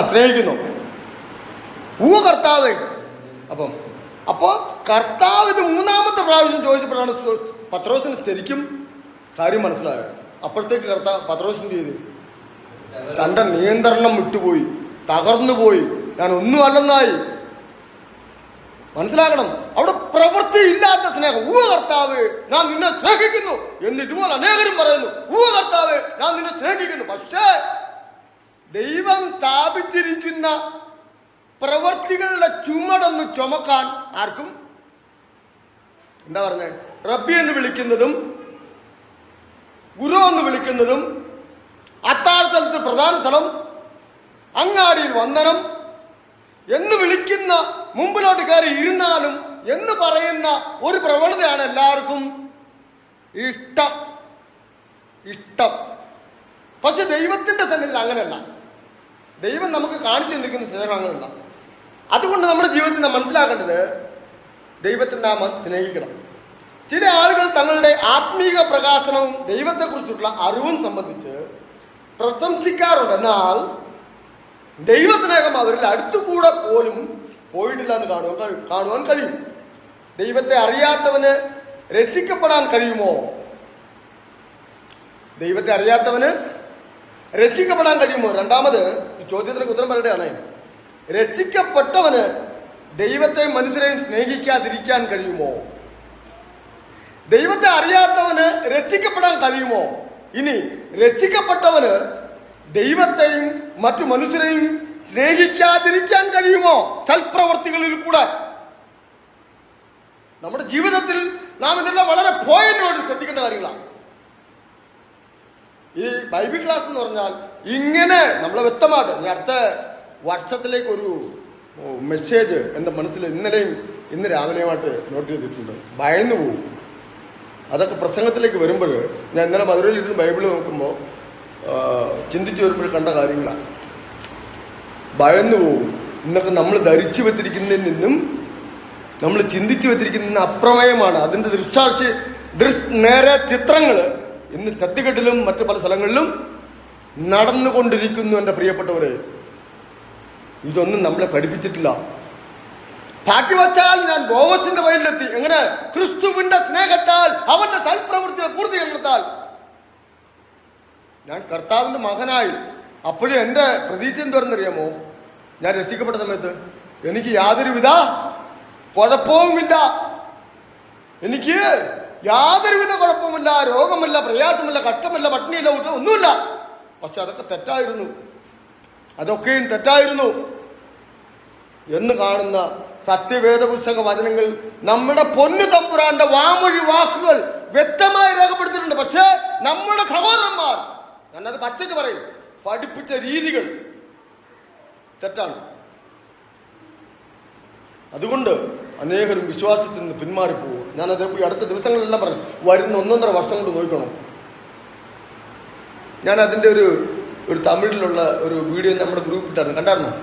Speaker 1: സ്നേഹിക്കുന്നു. കർത്താവ്. അപ്പോ കർത്താവ് ഇത് മൂന്നാമത്തെ പ്രാവശ്യം ചോദിച്ചപ്പോഴാണ് പത്രോസിന് ശരിക്കും കാര്യം മനസ്സിലായത്. അപ്പോഴത്തേക്ക് പത്രോസ് എന്ത് ചെയ്തു? തന്റെ നിയന്ത്രണം വിട്ടുപോയി, തകർന്നു പോയി, ഞാൻ ഒന്നും അല്ലെന്നായി. മനസ്സിലാക്കണം, അവിടെ പ്രവൃത്തി ഇല്ലാത്ത സ്നേഹം. കർത്താവ് ഞാൻ നിന്നെ സ്നേഹിക്കുന്നു എന്ന് ഇതുപോലെ അനേകരും പറയുന്നു. കർത്താവ് ഞാൻ നിന്നെ സ്നേഹിക്കുന്നു. പക്ഷേ ദൈവം സ്ഥാപിച്ചിരിക്കുന്ന പ്രവൃത്തികളുടെ ചുമടൊന്ന് ചുമക്കാൻ ആർക്കും എന്താ പറഞ്ഞേ? റബ്ബി എന്ന് വിളിക്കുന്നതും ഗുരു എന്ന് വിളിക്കുന്നതും അത്താഴസ്ഥലത്ത് പ്രധാന സ്ഥലം, അങ്ങാടിയിൽ വന്ദനം എന്ന് വിളിക്കുന്ന, മുമ്പിലോട്ട് കയറി ഇരുന്നാലും എന്ന് പറയുന്ന ഒരു പ്രവണതയാണ് എല്ലാവർക്കും ഇഷ്ടം. പക്ഷെ ദൈവത്തിന്റെ സന്നിധിയിൽ അങ്ങനെയല്ല. ദൈവം നമുക്ക് കാണിച്ചു തന്നിരിക്കുന്ന സ്നേഹം അങ്ങനെയല്ല. അതുകൊണ്ട് നമ്മുടെ ജീവിതത്തിൽ നാം മനസ്സിലാക്കേണ്ടത്, ദൈവത്തെ നാം സ്നേഹിക്കണം. ചില ആളുകൾ തങ്ങളുടെ ആത്മീക പ്രകാശനവും ദൈവത്തെക്കുറിച്ചുള്ള അറിവും സംബന്ധിച്ച് പ്രശംസിക്കാറുണ്ട്. എന്നാൽ ദൈവസ്നേഹം അവരിൽ അടുത്തുകൂടെ പോലും പോയിട്ടില്ല എന്ന് കാണുവാൻ കഴിയും. ദൈവത്തെ അറിയാത്തവന് രക്ഷിക്കപ്പെടാൻ കഴിയുമോ? ദൈവത്തെ അറിയാത്തവന് രക്ഷിക്കപ്പെടാൻ കഴിയുമോ? രണ്ടാമത് ഈ ചോദ്യത്തിനൊക്കെ ഉത്തരം പറയേണ്ടതാണ്. രക്ഷിക്കപ്പെട്ടവന് ദൈവത്തെയും മനുഷ്യരെയും സ്നേഹിക്കാതിരിക്കാൻ കഴിയുമോ? ദൈവത്തെ അറിയാത്തവന് രക്ഷിക്കപ്പെടാൻ കഴിയുമോ? ഇനി രക്ഷിക്കപ്പെട്ടവന് ദൈവത്തെയും മറ്റു മനുഷ്യരെയും സ്നേഹിക്കാതിരിക്കാൻ കഴിയുമോ? സൽപ്രവർത്തികളിൽ കൂടെ. നമ്മുടെ ജീവിതത്തിൽ നാം ഇതെല്ലാം വളരെ പോയിന്റോട് ശ്രദ്ധിക്കേണ്ട കാര്യങ്ങളാണ്. ഈ ബൈബിൾ ക്ലാസ് എന്ന് പറഞ്ഞാൽ ഇങ്ങനെ നമ്മളെ വ്യക്തമായിട്ട്, ഇനി അടുത്ത വർഷത്തിലേക്ക് ഒരു മെസ്സേജ് എൻ്റെ മനസ്സിൽ ഇന്നലെയും ഇന്ന് രാവിലെയുമായിട്ട് നോട്ട് ചെയ്തിട്ടുണ്ട്. ഭയന്നു പോകും. അതൊക്കെ പ്രസംഗത്തിലേക്ക് വരുമ്പോൾ, ഞാൻ ഇന്നലെ മധുരയിൽ ഇരുന്ന് ബൈബിൾ നോക്കുമ്പോൾ ചിന്തിച്ചു വരുമ്പോൾ കണ്ട കാര്യങ്ങളാണ്. ഭയന്നു പോകും. ഇന്നൊക്കെ നമ്മൾ ധരിച്ചു വെച്ചിരിക്കുന്നതിൽ നിന്നും നമ്മൾ ചിന്തിച്ചു വെച്ചിരിക്കുന്നതിന് അപ്രമേയമാണ്. അതിൻ്റെ നേരെ ചിത്രങ്ങൾ ഇന്ന് ഛത്തീഗഡിലും മറ്റു പല സ്ഥലങ്ങളിലും നടന്നുകൊണ്ടിരിക്കുന്നു. എൻ്റെ പ്രിയപ്പെട്ടവരെ, ഇതൊന്നും നമ്മളെ പഠിപ്പിച്ചിട്ടില്ല. ബാക്കി വച്ചാൽ ഞാൻ ബോവസിന്റെ വയലിലെത്തി. എങ്ങനെ? ക്രിസ്തുവിന്റെ സ്നേഹത്താൽ, അവന്റെ സൽപ്രവൃത്തിയുടെ പൂർത്തീകരണത്താൽ ഞാൻ കർത്താവിന്റെ മകനായി. അപ്പോഴും എൻ്റെ പ്രതീക്ഷ എന്താണെന്നറിയാമോ? ഞാൻ രക്ഷിക്കപ്പെട്ട സമയത്ത് എനിക്ക് യാതൊരുവിധ കുഴപ്പവുമില്ല. എനിക്ക് യാതൊരുവിധ കുഴപ്പമില്ല, രോഗമില്ല, പ്രയാസമില്ല, കഷ്ടമില്ല, പട്ടിണിയില്ല, ഒന്നുമില്ല. പക്ഷെ അതൊക്കെ തെറ്റായിരുന്നു. അതൊക്കെയും തെറ്റായിരുന്നു എന്ന് കാണുന്ന സത്യവേദ പുസ്തക വചനങ്ങൾ, നമ്മുടെ പൊന്നു തമ്പുരാന്റെ വാമൊഴി വാക്കുകൾ വ്യക്തമായി രേഖപ്പെടുത്തിയിട്ടുണ്ട്. പക്ഷേ നമ്മുടെ സഹോദരന്മാർ, ഞാനത് പച്ചയ്ക്ക് പറയും, പഠിപ്പിച്ച രീതികൾ തെറ്റാണ്. അതുകൊണ്ട് അനേകരും വിശ്വാസത്തിൽ നിന്ന് പിന്മാറിപ്പോകും. ഞാനത് ഈ അടുത്ത ദിവസങ്ങളിലെല്ലാം പറഞ്ഞു, വരുന്ന 1.5 വർഷം കൊണ്ട് നോക്കണം. ഞാൻ അതിൻ്റെ ഒരു തമിഴിലുള്ള ഒരു വീഡിയോ നമ്മുടെ ഗ്രൂപ്പിട്ടായിരുന്നു. കണ്ടായിരുന്നോ?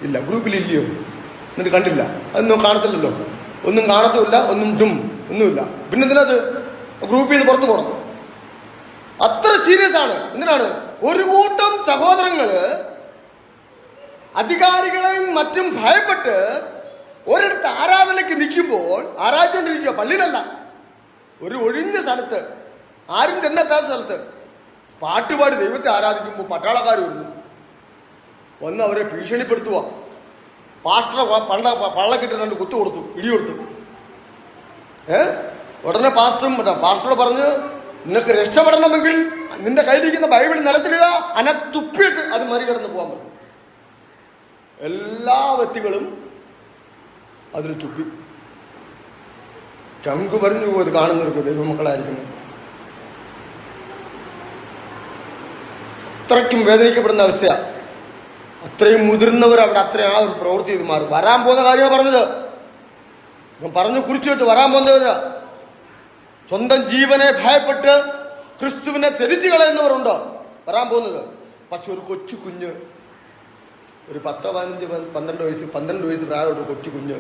Speaker 1: ഇല്ല, ഗ്രൂപ്പിലില്ലയോ? എന്നിട്ട് കണ്ടില്ല. അതൊന്നും കാണത്തില്ലല്ലോ. ഒന്നും കാണത്തുമില്ല, ഒന്നുമില്ല. പിന്നെ എന്തിനത് ഗ്രൂപ്പിൽ നിന്ന് പുറത്തു പോകണം? അത്ര സീരിയസ് ആണ്. എന്തിനാണ്? ഒരു കൂട്ടം സഹോദരങ്ങള് അധികാരികളെയും മറ്റും ഭയപ്പെട്ട് ഒരിടത്ത് ആരാധനയ്ക്ക് നിൽക്കുമ്പോൾ, ആരാധിച്ചുകൊണ്ടിരിക്കുക, പള്ളിയിലല്ല, ഒരു ഒഴിഞ്ഞ സ്ഥലത്ത്, ആരും ചെന്നെത്താത്ത സ്ഥലത്ത് പാട്ടുപാടി ദൈവത്തെ ആരാധിക്കുമ്പോൾ പട്ടാളക്കാർ വന്ന് അവരെ ഭീഷണിപ്പെടുത്തുക. പാസ്റ്റർ പള്ളക്കിട്ട് 2 കുത്തു കൊടുത്തു, ഇടി കൊടുത്തു. ഉടനെ പാസ്റ്ററോട് പറഞ്ഞു, നിനക്ക് രക്ഷപ്പെടണമെങ്കിൽ നിന്റെ കയ്യിലിരിക്കുന്ന ബൈബിൾ നിലത്തിടുക, തുപ്പിയിട്ട് അത് മറികടന്ന് പോകാൻ പറഞ്ഞു. എല്ലാ വ്യക്തികളും അതിൽ തുപ്പി. ചങ്കു പറഞ്ഞു അത് കാണുന്നവർക്ക് ദൈവമക്കളായിരിക്കുന്നു. അത്രയ്ക്കും വേദനിക്കപ്പെടുന്ന അവസ്ഥയാണ്. അത്രയും മുതിർന്നവർ അവിടെ അത്രയും ആ ഒരു പ്രവൃത്തി ചെയ്ത് മാറും. വരാൻ പോകുന്ന കാര്യമാണ് പറഞ്ഞത്. ഞാൻ പറഞ്ഞു കുറിച്ചു വെച്ച് വരാൻ പോകുന്നവരാ. സ്വന്തം ജീവനെ ഭയപ്പെട്ട് ക്രിസ്തുവിനെ തെരിച്ചു കളയുന്നവരുണ്ടോ വരാൻ പോകുന്നത്. പക്ഷെ ഒരു കൊച്ചു കുഞ്ഞ്, ഒരു 10, 15, 12 വയസ്സ് പ്രായമുള്ള ഒരു കൊച്ചു കുഞ്ഞ്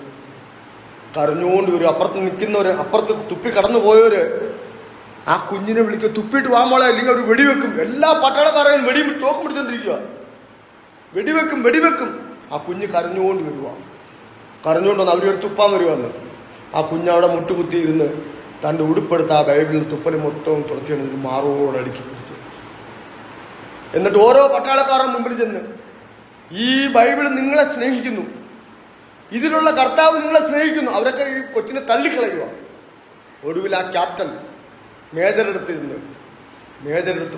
Speaker 1: കരഞ്ഞുകൊണ്ട് ഒരു അപ്പുറത്ത് നിൽക്കുന്നവര്, അപ്പുറത്ത് തുപ്പി കടന്നു പോയവര് ആ കുഞ്ഞിനെ വിളിക്കുക, തുപ്പിയിട്ട് വാ മോളെ, അല്ലെങ്കിൽ അവർ വെടിവെക്കും. എല്ലാ പട്ടാളക്കാരെയും തോക്കും പിടിച്ചോണ്ടിരിക്കുക. വെടിവെക്കും. ആ കുഞ്ഞ് കരഞ്ഞുകൊണ്ട് വരുക, കരഞ്ഞുകൊണ്ട് വന്ന് അവരൊരു തുപ്പാൻ വരുവാന്ന്. ആ കുഞ്ഞവിടെ മുട്ടുകുത്തിയിരുന്ന് തൻ്റെ ഉടുപ്പെടുത്ത് ആ ബൈബിളിൽ തുപ്പല് മൊത്തവും തുറച്ചിടുന്നതിന് മാറോട് അടുക്കി പിടിച്ചു. എന്നിട്ട് ഓരോ പട്ടാളക്കാരുടെ മുമ്പിൽ ചെന്ന്, ഈ ബൈബിൾ നിങ്ങളെ സ്നേഹിക്കുന്നു, ഇതിലുള്ള കർത്താവ് നിങ്ങളെ സ്നേഹിക്കുന്നു, അവരൊക്കെ ഈ കൊച്ചിനെ തള്ളിക്കളയുക. ഒടുവിൽ ആ ക്യാപ്റ്റൻ മേജറെടുത്ത്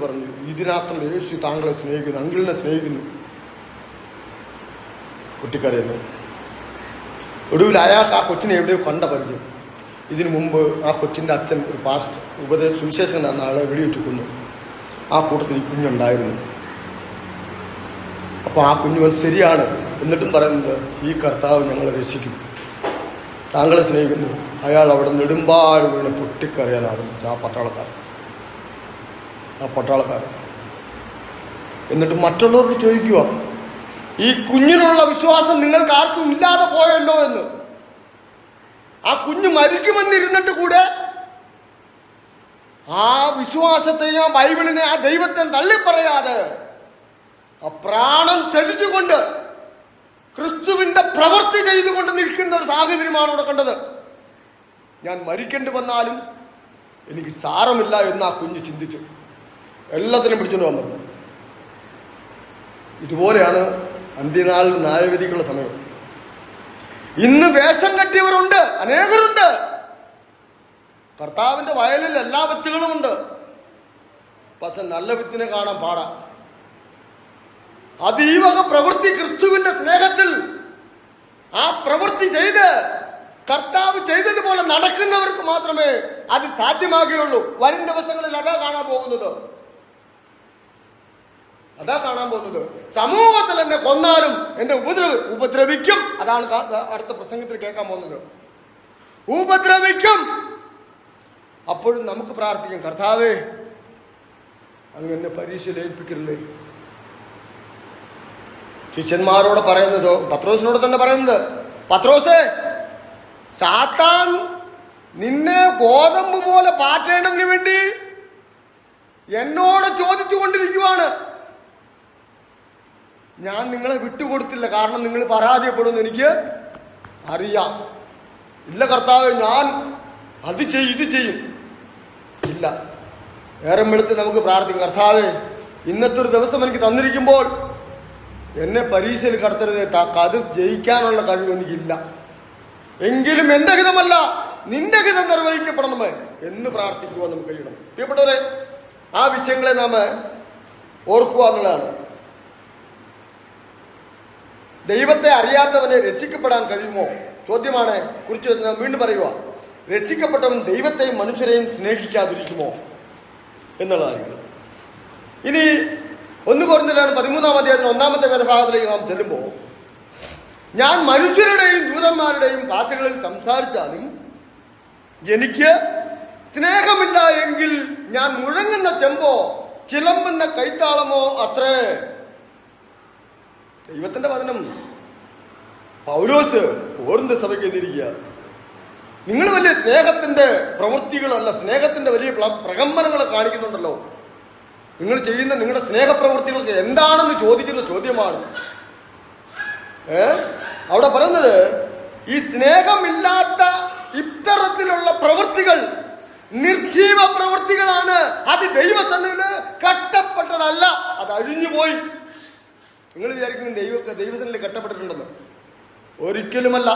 Speaker 1: പറഞ്ഞു, ഇതിനകത്തുള്ള യേശു താങ്കളെ സ്നേഹിക്കുന്നു, അങ്കിളിനെ സ്നേഹിക്കുന്നു. കുട്ടിക്കരയുന്നു. ഒടുവിൽ അയാൾക്ക് ആ കൊച്ചിനെ എവിടെയോ കണ്ട പരിചയം. ഇതിനു മുമ്പ് ആ കൊച്ചിൻ്റെ അച്ഛൻ ഒരു സുവിശേഷകൻ എന്ന ആളെ വെടിവെച്ച് കൊന്നു. ആ കൂട്ടത്തിൽ ഈ കുഞ്ഞുണ്ടായിരുന്നു. അപ്പോൾ ആ കുഞ്ഞു ശരിയാണ് എന്നിട്ടും പറയുന്നത്, ഈ കർത്താവ് ഞങ്ങളെ രക്ഷിക്കും, താങ്കളെ സ്നേഹിക്കുന്നു. അയാൾ അവിടെ നെടുമ്പാട് വീണ് പൊട്ടിക്കറിയാനാകുന്നു. ആ പട്ടാളക്കാരൻ എന്നിട്ട് മറ്റുള്ളവരോട് ചോദിക്കുക, ഈ കുഞ്ഞിനുള്ള വിശ്വാസം നിങ്ങൾക്ക് ആർക്കും ഇല്ലാതെ പോയല്ലോ എന്ന്. ആ കുഞ്ഞ് മരിക്കുമെന്നിരുന്നിട്ട് കൂടെ ആ വിശ്വാസത്തെയും ബൈബിളിനെ, ആ ദൈവത്തെ തള്ളിപ്പറയാതെ ആ പ്രാണൻ തെളിച്ചുകൊണ്ട് ക്രിസ്തുവിന്റെ പ്രവൃത്തി ചെയ്തുകൊണ്ട് നിൽക്കുന്ന ഒരു സാഹചര്യമാണ് ഇവിടെ കണ്ടത്. ഞാൻ മരിക്കേണ്ടി വന്നാലും എനിക്ക് സാരമില്ല എന്ന് ആ കുഞ്ഞ് ചിന്തിച്ചു. എല്ലാത്തിനും പിടിച്ചുകൊണ്ട് വന്നത്. ഇതുപോലെയാണ് അന്ത്യനാൾ ന്യായവിധിക്കുള്ള സമയം. ഇന്ന് വേഷം കെട്ടിയവരുണ്ട്, അനേകരുണ്ട്. കർത്താവിന്റെ വയലിൽ എല്ലാ വിത്തുകളുമുണ്ട്. പക്ഷെ നല്ല വിത്തിനെ കാണാൻ പാടാ. അതീവക പ്രവൃത്തി ക്രിസ്തുവിന്റെ സ്നേഹത്തിൽ ആ പ്രവൃത്തി ചെയ്ത് കർത്താവ് ചെയ്തതുപോലെ നടക്കുന്നവർക്ക് മാത്രമേ അത് സാധ്യമാകുകയുള്ളൂ. വരും ദിവസങ്ങളിൽ അതാ കാണാൻ പോകുന്നത്. സമൂഹത്തിൽ എന്നെ കൊന്നാലും എന്നെ ഉപദ്രവിക്കും. അതാണ് അടുത്ത പ്രസംഗത്തിൽ കേൾക്കാൻ പോകുന്നത്. ഉപദ്രവിക്കും. അപ്പോഴും നമുക്ക് പ്രാർത്ഥിക്കാം, കർത്താവേ അങ്ങനെ പരീക്ഷയിൽ ഏൽപ്പിക്കരുതേ. ശിഷ്യന്മാരോട് പറയുന്നതോ പത്രോസിനോട് തന്നെ പറയുന്നത്, പത്രോസേ, സാത്താൻ നിന്നെ ഗോതമ്പ് പോലെ പാറ്റേണ്ടതിന് വേണ്ടി എന്നോട് ചോദിച്ചു കൊണ്ടിരിക്കുവാണ്. ഞാൻ നിങ്ങളെ വിട്ടുകൊടുത്തില്ല, കാരണം നിങ്ങൾ പരാജയപ്പെടുമെന്ന് എനിക്ക് അറിയാം. ഇല്ല കർത്താവ്, ഞാൻ അത് ചെയ്യും ഇത് ചെയ്യും. ഇല്ല, നേരം വെളുത്ത് നമുക്ക് പ്രാർത്ഥിക്കും, കർത്താവേ ഇന്നത്തെ ഒരു ദിവസം എനിക്ക് തന്നിരിക്കുമ്പോൾ എന്നെ പരീക്ഷയിൽ കടത്തരുത്, അത് ജയിക്കാനുള്ള കഴിവ് എനിക്കില്ല. എങ്കിലും എന്റെ ഹിതമല്ല നിന്റെ ഹിതം നിർവഹിക്കപ്പെടണമേ എന്ന് പ്രാർത്ഥിക്കുവാൻ നമുക്ക് കഴിയണം. പ്രിയപ്പെട്ടവരെ, ആ വിഷയങ്ങളെ നാം ഓർക്കുക എന്നുള്ളതാണ്. ദൈവത്തെ അറിയാത്തവനെ രക്ഷിക്കപ്പെടാൻ കഴിയുമോ ചോദ്യമാണ് കുറിച്ച് ഞാൻ വീണ്ടും പറയുക. രക്ഷിക്കപ്പെട്ടവൻ ദൈവത്തെയും മനുഷ്യരെയും സ്നേഹിക്കാതിരിക്കുമോ എന്നുള്ളതായിരിക്കും. ഇനി 1 കൊരിന്ത്യർ 13-ാം അധ്യായത്തിന് 1-ാമത്തെ വേദഭാഗത്തിലേക്ക് നാം ചെല്ലുമ്പോൾ, ഞാൻ മനുഷ്യരുടെയും ദൂതന്മാരുടെയും ഭാഷകളിൽ സംസാരിച്ചാലും എനിക്ക് സ്നേഹമില്ല എങ്കിൽ ഞാൻ മുഴങ്ങുന്ന ചെമ്പോ ചിലമ്പുന്ന കൈത്താളമോ അത്രേ. ദൈവത്തിന്റെ വചനം പൗലോസ് കോരിന്ത സഭയ്ക്ക് എഴുതിയിരിക്കുക. നിങ്ങൾ വലിയ സ്നേഹത്തിന്റെ പ്രവൃത്തികളല്ല, സ്നേഹത്തിന്റെ വലിയ പ്രകമ്പനങ്ങൾ കാണിക്കുന്നുണ്ടല്ലോ. നിങ്ങൾ ചെയ്യുന്ന നിങ്ങളുടെ സ്നേഹപ്രവൃത്തികൾക്ക് എന്താണെന്ന് ചോദിക്കുന്ന ചോദ്യമാണ്. അവിടെ പറയുന്നത്, ഈ സ്നേഹമില്ലാത്ത ഇത്തരത്തിലുള്ള പ്രവൃത്തികൾ നിർജീവ പ്രവൃത്തികളാണ്. അത് ദൈവസന്നിധിയിൽ കട്ടപ്പെട്ടതല്ല, അത് അഴിഞ്ഞുപോയി. നിങ്ങൾ വിചാരിക്കുന്നത് ദൈവസന്നിധിയിൽ കട്ടപ്പെട്ടിട്ടുണ്ടെന്ന്? ഒരിക്കലുമല്ല.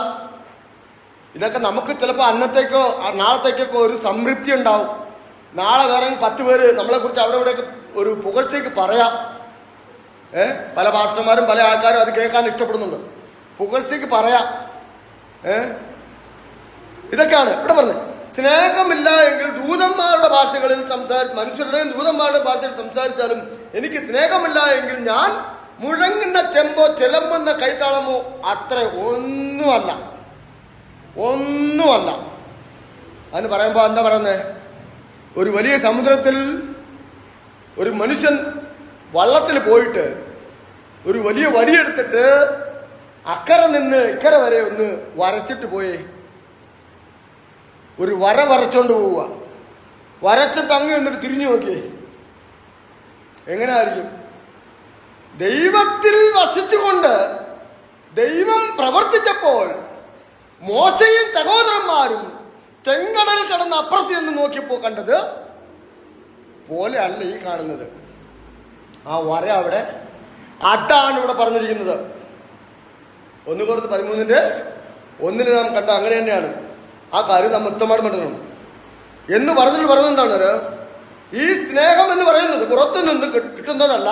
Speaker 1: ഇതൊക്കെ നമുക്ക് ചിലപ്പോൾ അന്നത്തേക്കോ നാളത്തേക്കൊക്കെ ഒരു സംതൃപ്തി ഉണ്ടാവും. നാളെ വേറെ 10 പേര് നമ്മളെ കുറിച്ച് അവിടെ ഇവിടെയൊക്കെ ഒരു പുകഴ്ചയ്ക്ക് പറയാം. പല പാസ്റ്റർമാരും പല ആൾക്കാരും അത് കേൾക്കാൻ ഇഷ്ടപ്പെടുന്നുണ്ട്. പുകഴ്ചയ്ക്ക് പറയാം. ഇതൊക്കെയാണ് ഇവിടെ പറഞ്ഞത്. സ്നേഹമില്ല എങ്കിൽ ദൂതന്മാരുടെ ഭാഷകളിൽ മനുഷ്യരുടെയും ദൂതന്മാരുടെ ഭാഷയിൽ സംസാരിച്ചാലും എനിക്ക് സ്നേഹമില്ല എങ്കിൽ ഞാൻ മുഴങ്ങുന്ന ചെമ്പോ ചിലമ്പുന്ന കൈത്താളമോ അത്ര ഒന്നുമല്ല. ഒന്നുമല്ല. അതിന് പറയുമ്പോൾ എന്താ പറയുന്നത്? ഒരു വലിയ സമുദ്രത്തിൽ ഒരു മനുഷ്യൻ വള്ളത്തിൽ പോയിട്ട് ഒരു വലിയ വടിയെടുത്തിട്ട് അക്കരെ നിന്ന് ഇക്കരെ വരെ ഒന്ന് വരച്ചിട്ട് പോയി. ഒരു വര വരച്ചോണ്ട് പോവുക. വരച്ചിട്ട് അങ്ങ് എന്നിട്ട് തിരിഞ്ഞു നോക്കിയേ, എങ്ങനെയായിരിക്കും? ദൈവത്തിൽ വസിച്ചുകൊണ്ട് ദൈവം പ്രവർത്തിച്ചപ്പോൾ മോശയും സഹോദരന്മാരും ചെങ്കടൽ കടന്ന് അപ്പുറത്ത് എന്ന് നോക്കിയപ്പോൾ കണ്ടത് പോലെയല്ല ഈ കാണുന്നത്. ആ വര അവിടെ അതാണ് ഇവിടെ പറഞ്ഞിരിക്കുന്നത്. 1 നാം കണ്ട അങ്ങനെ തന്നെയാണ്. ആ കാര്യം നാം വ്യക്തമായിട്ട് മനസ്സിലാക്കണം. എന്ന് പറഞ്ഞത് എന്താണ്? ഈ സ്നേഹം എന്ന് പറയുന്നത് പുറത്തു നിന്ന് കിട്ടുന്നതല്ല,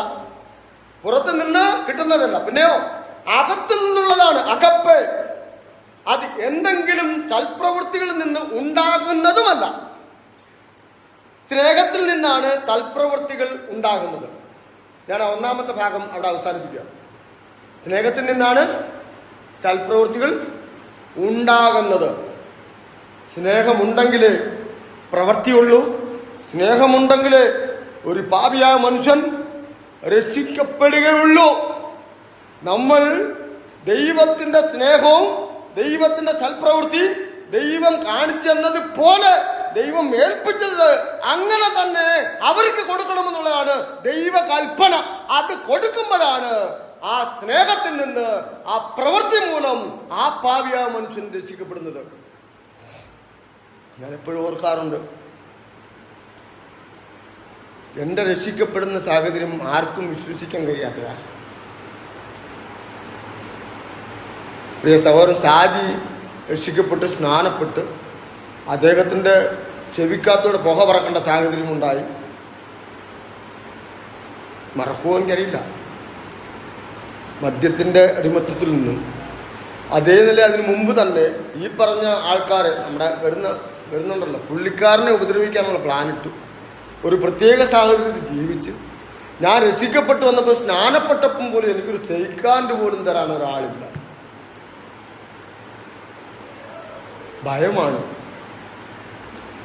Speaker 1: പിന്നെയോ അകത്തു നിന്നുള്ളതാണ്. അകപ്പ് അത് എന്തെങ്കിലും സൽപ്രവൃത്തികളിൽ നിന്ന് ഉണ്ടാകുന്നതുമല്ല. സ്നേഹത്തിൽ നിന്നാണ് സൽപ്രവൃത്തികൾ ഉണ്ടാകുന്നത്. ഞാൻ 1-ാമത്തെ ഭാഗം അവിടെ അവസാനിപ്പിക്കുക. സ്നേഹത്തിൽ നിന്നാണ് സൽപ്രവൃത്തികൾ ഉണ്ടാകുന്നത്. സ്നേഹമുണ്ടെങ്കിലേ പ്രവൃത്തിയുള്ളൂ. സ്നേഹമുണ്ടെങ്കിലേ ഒരു പാപിയായ മനുഷ്യൻ രക്ഷിക്കപ്പെടുകയുള്ളൂ. നമ്മൾ ദൈവത്തിന്റെ സ്നേഹവും ദൈവത്തിന്റെ സൽപ്രവൃത്തി ദൈവം കാണിച്ചു തന്നത് പോലെ ദൈവം ഏൽപ്പിച്ചത് അങ്ങനെ തന്നെ അവർക്ക് കൊടുക്കണമെന്നുള്ളതാണ് ദൈവകൽപ്പന. അത് കൊടുക്കുമ്പോഴാണ് ആ സ്നേഹത്തിൽ നിന്ന് ആ പ്രവൃത്തി മൂലം ആ പാപിയായ മനുഷ്യൻ രക്ഷിക്കപ്പെടുന്നത്. ഞാൻ എപ്പോഴും ഓർക്കാറുണ്ട്, എന്റെ രക്ഷിക്കപ്പെടുന്ന സാഹചര്യം ആർക്കും വിശ്വസിക്കാൻ കഴിയാത്തതാണ്. പ്രിയ സഹോദരൻ ഷാജി രക്ഷിക്കപ്പെട്ട് സ്നാനപ്പെട്ട് അദ്ദേഹത്തിൻ്റെ ചെവിക്കാത്തോടെ പുക പറക്കേണ്ട സാഹചര്യം ഉണ്ടായി. മറക്കുവാൻ കഴിയില്ല. മദ്യത്തിൻ്റെ അടിമത്തത്തിൽ നിന്നും അതേ നില അതിനു മുമ്പ് തന്നെ ഈ പറഞ്ഞ ആൾക്കാരെ നമ്മുടെ വരുന്നുണ്ടല്ലോ, പുള്ളിക്കാരനെ ഉപദ്രവിക്കാനുള്ള പ്ലാനിട്ടു. ഒരു പ്രത്യേക സാഹചര്യത്തിൽ ജീവിച്ച് ഞാൻ രക്ഷിക്കപ്പെട്ടു വന്നപ്പോൾ സ്നാനപ്പെട്ടപ്പം പോലും എനിക്കൊരു സൈക്കാൻഡ് പോലും തരാൻ ഒരാളില്ല. ഭയമാണ്.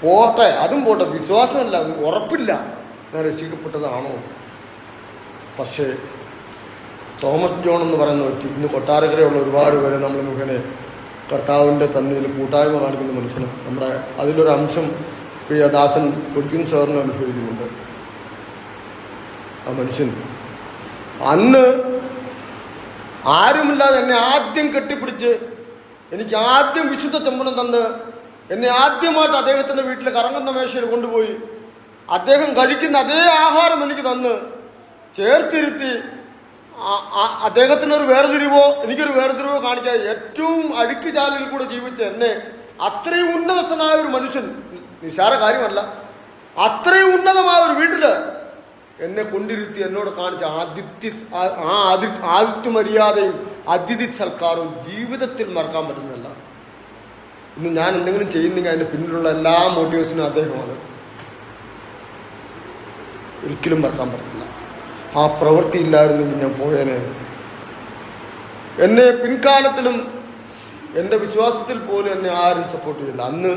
Speaker 1: പോട്ടെ, അതും പോട്ടെ, വിശ്വാസമല്ല, ഉറപ്പില്ല ഞാൻ രക്ഷിക്കപ്പെട്ടതാണോ. പക്ഷേ തോമസ് ജോൺ എന്ന് പറയുന്ന വ്യക്തി ഇന്ന് കൊട്ടാരക്കരയുള്ള ഒരുപാട് പേരെ നമ്മൾ മുഖേന കർത്താവിൻ്റെ തന്നതിൽ കൂട്ടായ്മ കാണിക്കുന്ന മനുഷ്യനാണ്. നമ്മുടെ അതിലൊരു അംശം പ്രിയ ദാസൻ കൊടിക്കുൻ സാറിന് അനുഭവിക്കുന്നുണ്ട്. ആ മനുഷ്യൻ അന്ന് ആരുമില്ലാതെ എന്നെ ആദ്യം കെട്ടിപ്പിടിച്ച് എനിക്ക് ആദ്യം വിശുദ്ധ ചമ്പണം തന്ന് എന്നെ ആദ്യമായിട്ട് അദ്ദേഹത്തിൻ്റെ വീട്ടിൽ കറങ്ങുന്ന മേശയിൽ കൊണ്ടുപോയി അദ്ദേഹം കഴിക്കുന്ന അതേ ആഹാരം എനിക്ക് തന്ന് ചേർത്തിരുത്തി അദ്ദേഹത്തിനൊരു വേർതിരിവോ എനിക്കൊരു വേർതിരിവോ കാണിക്കാതെ ഏറ്റവും അഴുക്ക് ചാലിൽ കൂടെ ജീവിച്ച എന്നെ അത്രയും ഉന്നതസ്ഥനായ ഒരു മനുഷ്യൻ, നിസ്സാര കാര്യമല്ല, അത്രയും ഉന്നതമായ ഒരു വീട്ടില് എന്നെ കൊണ്ടിരുത്തി എന്നോട് കാണിച്ച ആതിഥ്യ മര്യാദയും അതിഥി സൽക്കാരവും ജീവിതത്തിൽ മറക്കാൻ പറ്റുന്നില്ല. ഇന്ന് ഞാൻ എന്തെങ്കിലും ചെയ്യുന്നെങ്കിൽ അതിൻ്റെ പിന്നിലുള്ള എല്ലാ മോട്ടിവേഷനും അദ്ദേഹമാണ്. ഒരിക്കലും മറക്കാൻ പറ്റില്ല. ആ പ്രവൃത്തി ഇല്ലായിരുന്നെങ്കിൽ ഞാൻ പോയേനെ. എന്നെ പിൻകാലത്തിലും എൻ്റെ വിശ്വാസത്തിൽ പോലും എന്നെ ആരും സപ്പോർട്ട് ചെയ്യില്ല. അന്ന്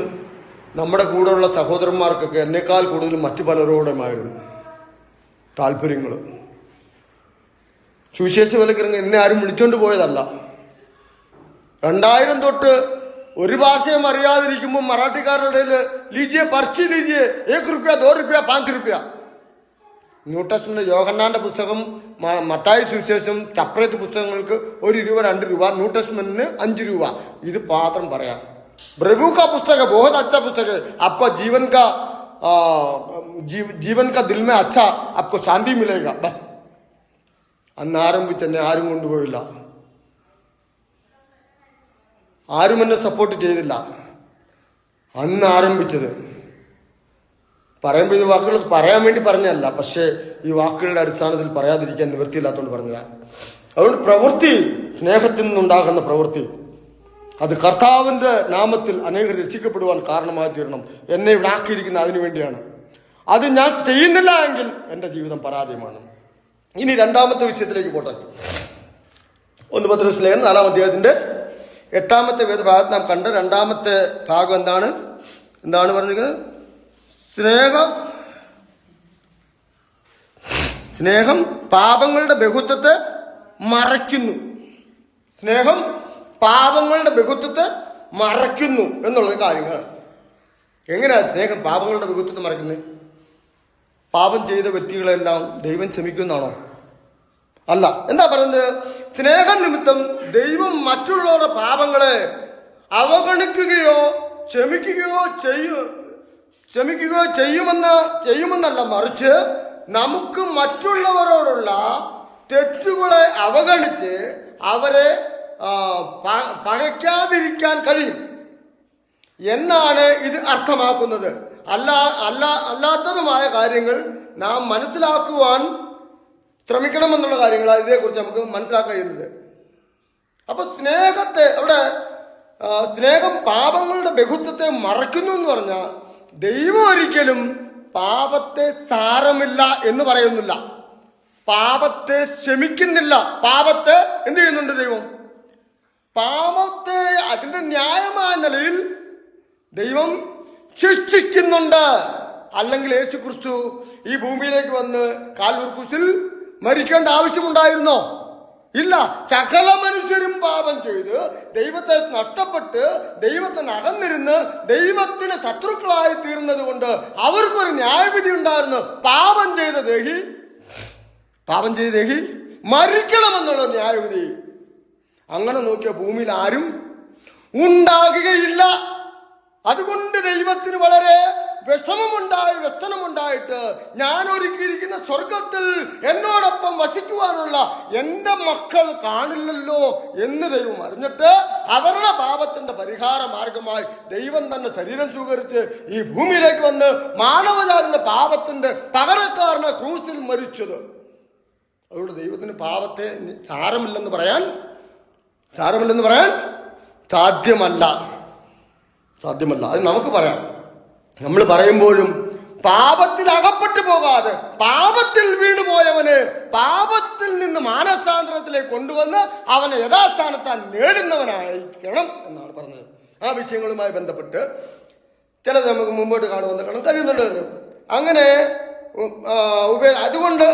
Speaker 1: നമ്മുടെ കൂടെയുള്ള സഹോദരന്മാർക്കൊക്കെ എന്നേക്കാൾ കൂടുതൽ മറ്റു പലരോടുമായിരുന്നു താല്പര്യങ്ങൾ. സുവിശേഷവൽക്കരണം എന്നെ ആരും വിളിച്ചോണ്ട് പോയതല്ല. 2000 തൊട്ട് ഒരു ഭാഷയും അറിയാതിരിക്കുമ്പോൾ മറാഠിക്കാരുടെ ഇടയിൽ ലീജിയെ പർച്ചി ലീജിയെ 1 രൂപ 2 രൂപ 5 രൂപ. ന്യൂ ടെസ്റ്റ്മെന്റ് യോഹന്നാന്റെ പുസ്തകം, മത്തായി സുവിശേഷം സെപ്പറേറ്റ് പുസ്തകങ്ങൾക്ക് 1 രൂപ 2 രൂപ, ന്യൂ ടെസ്റ്റ്മെന്റിന് 5 രൂപ. ഇത് മാത്രം പറയാം. प्रभु का पुस्तक है, बहुत अच्छा पुस्तक है. आपको जीवन का दिल में अच्छा आपको शांति मिलेगा. बस അന്ന് ആരംഭിച്ച് എന്നെ ആരും കൊണ്ടുപോയില്ല, ആരും എന്നെ സപ്പോർട്ട് ചെയ്തില്ല. അന്ന് ആരംഭിച്ചത് പറയുമ്പോൾ ഇത് വാക്കുകൾ പറയാൻ വേണ്ടി പറഞ്ഞതല്ല, പക്ഷേ ഈ വാക്കുകളുടെ അടിസ്ഥാനത്തിൽ പറയാതിരിക്കാൻ നിവൃത്തിയില്ലാത്തതുകൊണ്ട് പറഞ്ഞതാണ്. അതുകൊണ്ട് പ്രവൃത്തി, സ്നേഹത്തിൽ നിന്നുണ്ടാകുന്ന പ്രവൃത്തി, അത് കർത്താവിൻ്റെ നാമത്തിൽ അനേകർ രക്ഷിക്കപ്പെടുവാൻ കാരണമായി തീരണം. എന്നെ ഇവിടെ ആക്കിയിരിക്കുന്ന അതിനു വേണ്ടിയാണ്. അത് ഞാൻ ചെയ്യുന്നില്ല എങ്കിൽ എൻ്റെ ജീവിതം പരാജയമാണ്. ഇനി രണ്ടാമത്തെ വിഷയത്തിലേക്ക് പോട്ടെ. 1 പത്രോസ് ലേഖനം 4-ാം അധ്യായത്തിൻ്റെ 8ാമത്തെ വേദഭാഗത്ത് നാം കണ്ട 2ാമത്തെ ഭാഗം എന്താണ് പറഞ്ഞിരിക്കുന്നത്? സ്നേഹം പാപങ്ങളുടെ ബഹുത്വത്തെ മറയ്ക്കുന്നു. സ്നേഹം പാപങ്ങളുടെ ബഹുത്വത്തെ മറയ്ക്കുന്നു എന്നുള്ള കാര്യങ്ങളാണ്. എങ്ങനെയാണ് സ്നേഹം പാപങ്ങളുടെ ബഹുത്വത്തെ മറയ്ക്കുന്നത്? പാപം ചെയ്ത വ്യക്തികളെല്ലാം ദൈവം ക്ഷമിക്കുന്നതാണോ? അല്ല. എന്താ പറയുന്നത്? സ്നേഹനിമിത്തം ദൈവം മറ്റുള്ളവരുടെ പാപങ്ങളെ അവഗണിക്കുകയോ ക്ഷമിക്കുകയോ ചെയ്യുമെന്നല്ല, മറിച്ച് നമുക്ക് മറ്റുള്ളവരോടുള്ള തെറ്റുകളെ അവഗണിച്ച് അവരെ പകയ്ക്കാതിരിക്കാൻ കഴിയും എന്നാണ് ഇത് അർത്ഥമാക്കുന്നത്. അല്ലാത്തതുമായ കാര്യങ്ങൾ നാം മനസ്സിലാക്കുവാൻ ശ്രമിക്കണമെന്നുള്ള കാര്യങ്ങളാണ് ഇതിനെക്കുറിച്ച് നമുക്ക് മനസ്സിലാക്കാൻ കഴിയുന്നത്. അപ്പൊ സ്നേഹം പാപങ്ങളുടെ ബഹുത്വത്തെ മറയ്ക്കുന്നു എന്ന് പറഞ്ഞാൽ ദൈവം ഒരിക്കലും പാപത്തെ സാരമില്ല എന്ന് പറയുന്നില്ല, പാപത്തെ ക്ഷമിക്കുന്നില്ല. പാപത്തെ എന്ത് ചെയ്യുന്നുണ്ട് ദൈവം? പാപത്തെ അതിന്റെ ന്യായമായ നിലയിൽ ദൈവം ശിക്ഷിക്കുന്നുണ്ട്. അല്ലെങ്കിൽ യേശു ക്രിസ്തു ഈ ഭൂമിയിലേക്ക് വന്ന് കാൽവരി ക്രൂശിൽ മരിക്കേണ്ട ആവശ്യമുണ്ടായിരുന്നോ? ഇല്ല. സകല മനുഷ്യരും പാപം ചെയ്ത് ദൈവത്തെ നഷ്ടപ്പെട്ട് ദൈവത്തിന് അകന്നിരുന്ന് ദൈവത്തിന് ശത്രുക്കളായി തീർന്നത് കൊണ്ട് അവർക്കൊരു ന്യായവിധി ഉണ്ടായിരുന്നു. പാപം ചെയ്ത ദേഹി മരിക്കണമെന്നുള്ള ന്യായവിധി. അങ്ങനെ നോക്കിയ ഭൂമിയിൽ ആരും ഉണ്ടാകുകയില്ല. അതുകൊണ്ട് ദൈവത്തിന് വളരെ വ്യസനമുണ്ടായിട്ട് ഞാൻ ഒരുക്കിയിരിക്കുന്ന സ്വർഗത്തിൽ എന്നോടൊപ്പം വസിക്കുവാനുള്ള എന്റെ മക്കൾ കാണില്ലല്ലോ എന്ന് ദൈവം അറിഞ്ഞിട്ട് അവരുടെ പാപത്തിന്റെ പരിഹാര മാർഗമായി ദൈവം തന്നെ ശരീരം സ്വീകരിച്ച് ഈ ഭൂമിയിലേക്ക് വന്ന് മാനവജാതിന്റെ പാപത്തിന്റെ പകരക്കാരനെ ക്രൂസിൽ മരിച്ചത്. അതുകൊണ്ട് ദൈവത്തിന് പാപത്തെ സാരമില്ലെന്ന് പറയാൻ സാധ്യമല്ല. അത് നമുക്ക് പറയാം. നമ്മൾ പറയുമ്പോഴും പാപത്തിൽ അകപ്പെട്ടു പോകാതെ പാപത്തിൽ വീണുപോയവന് പാപത്തിൽ നിന്ന് മാനസാന്തരത്തിലേക്ക് കൊണ്ടുവന്ന് അവനെ യഥാസ്ഥാനത്താൻ നേടുന്നവനായിരിക്കണം എന്നാണ് പറഞ്ഞത്. ആ വിഷയങ്ങളുമായി ബന്ധപ്പെട്ട് ചിലത് നമുക്ക് മുമ്പോട്ട് കാണാൻ കഴിയുന്നുണ്ട്. അങ്ങനെ അതുകൊണ്ട്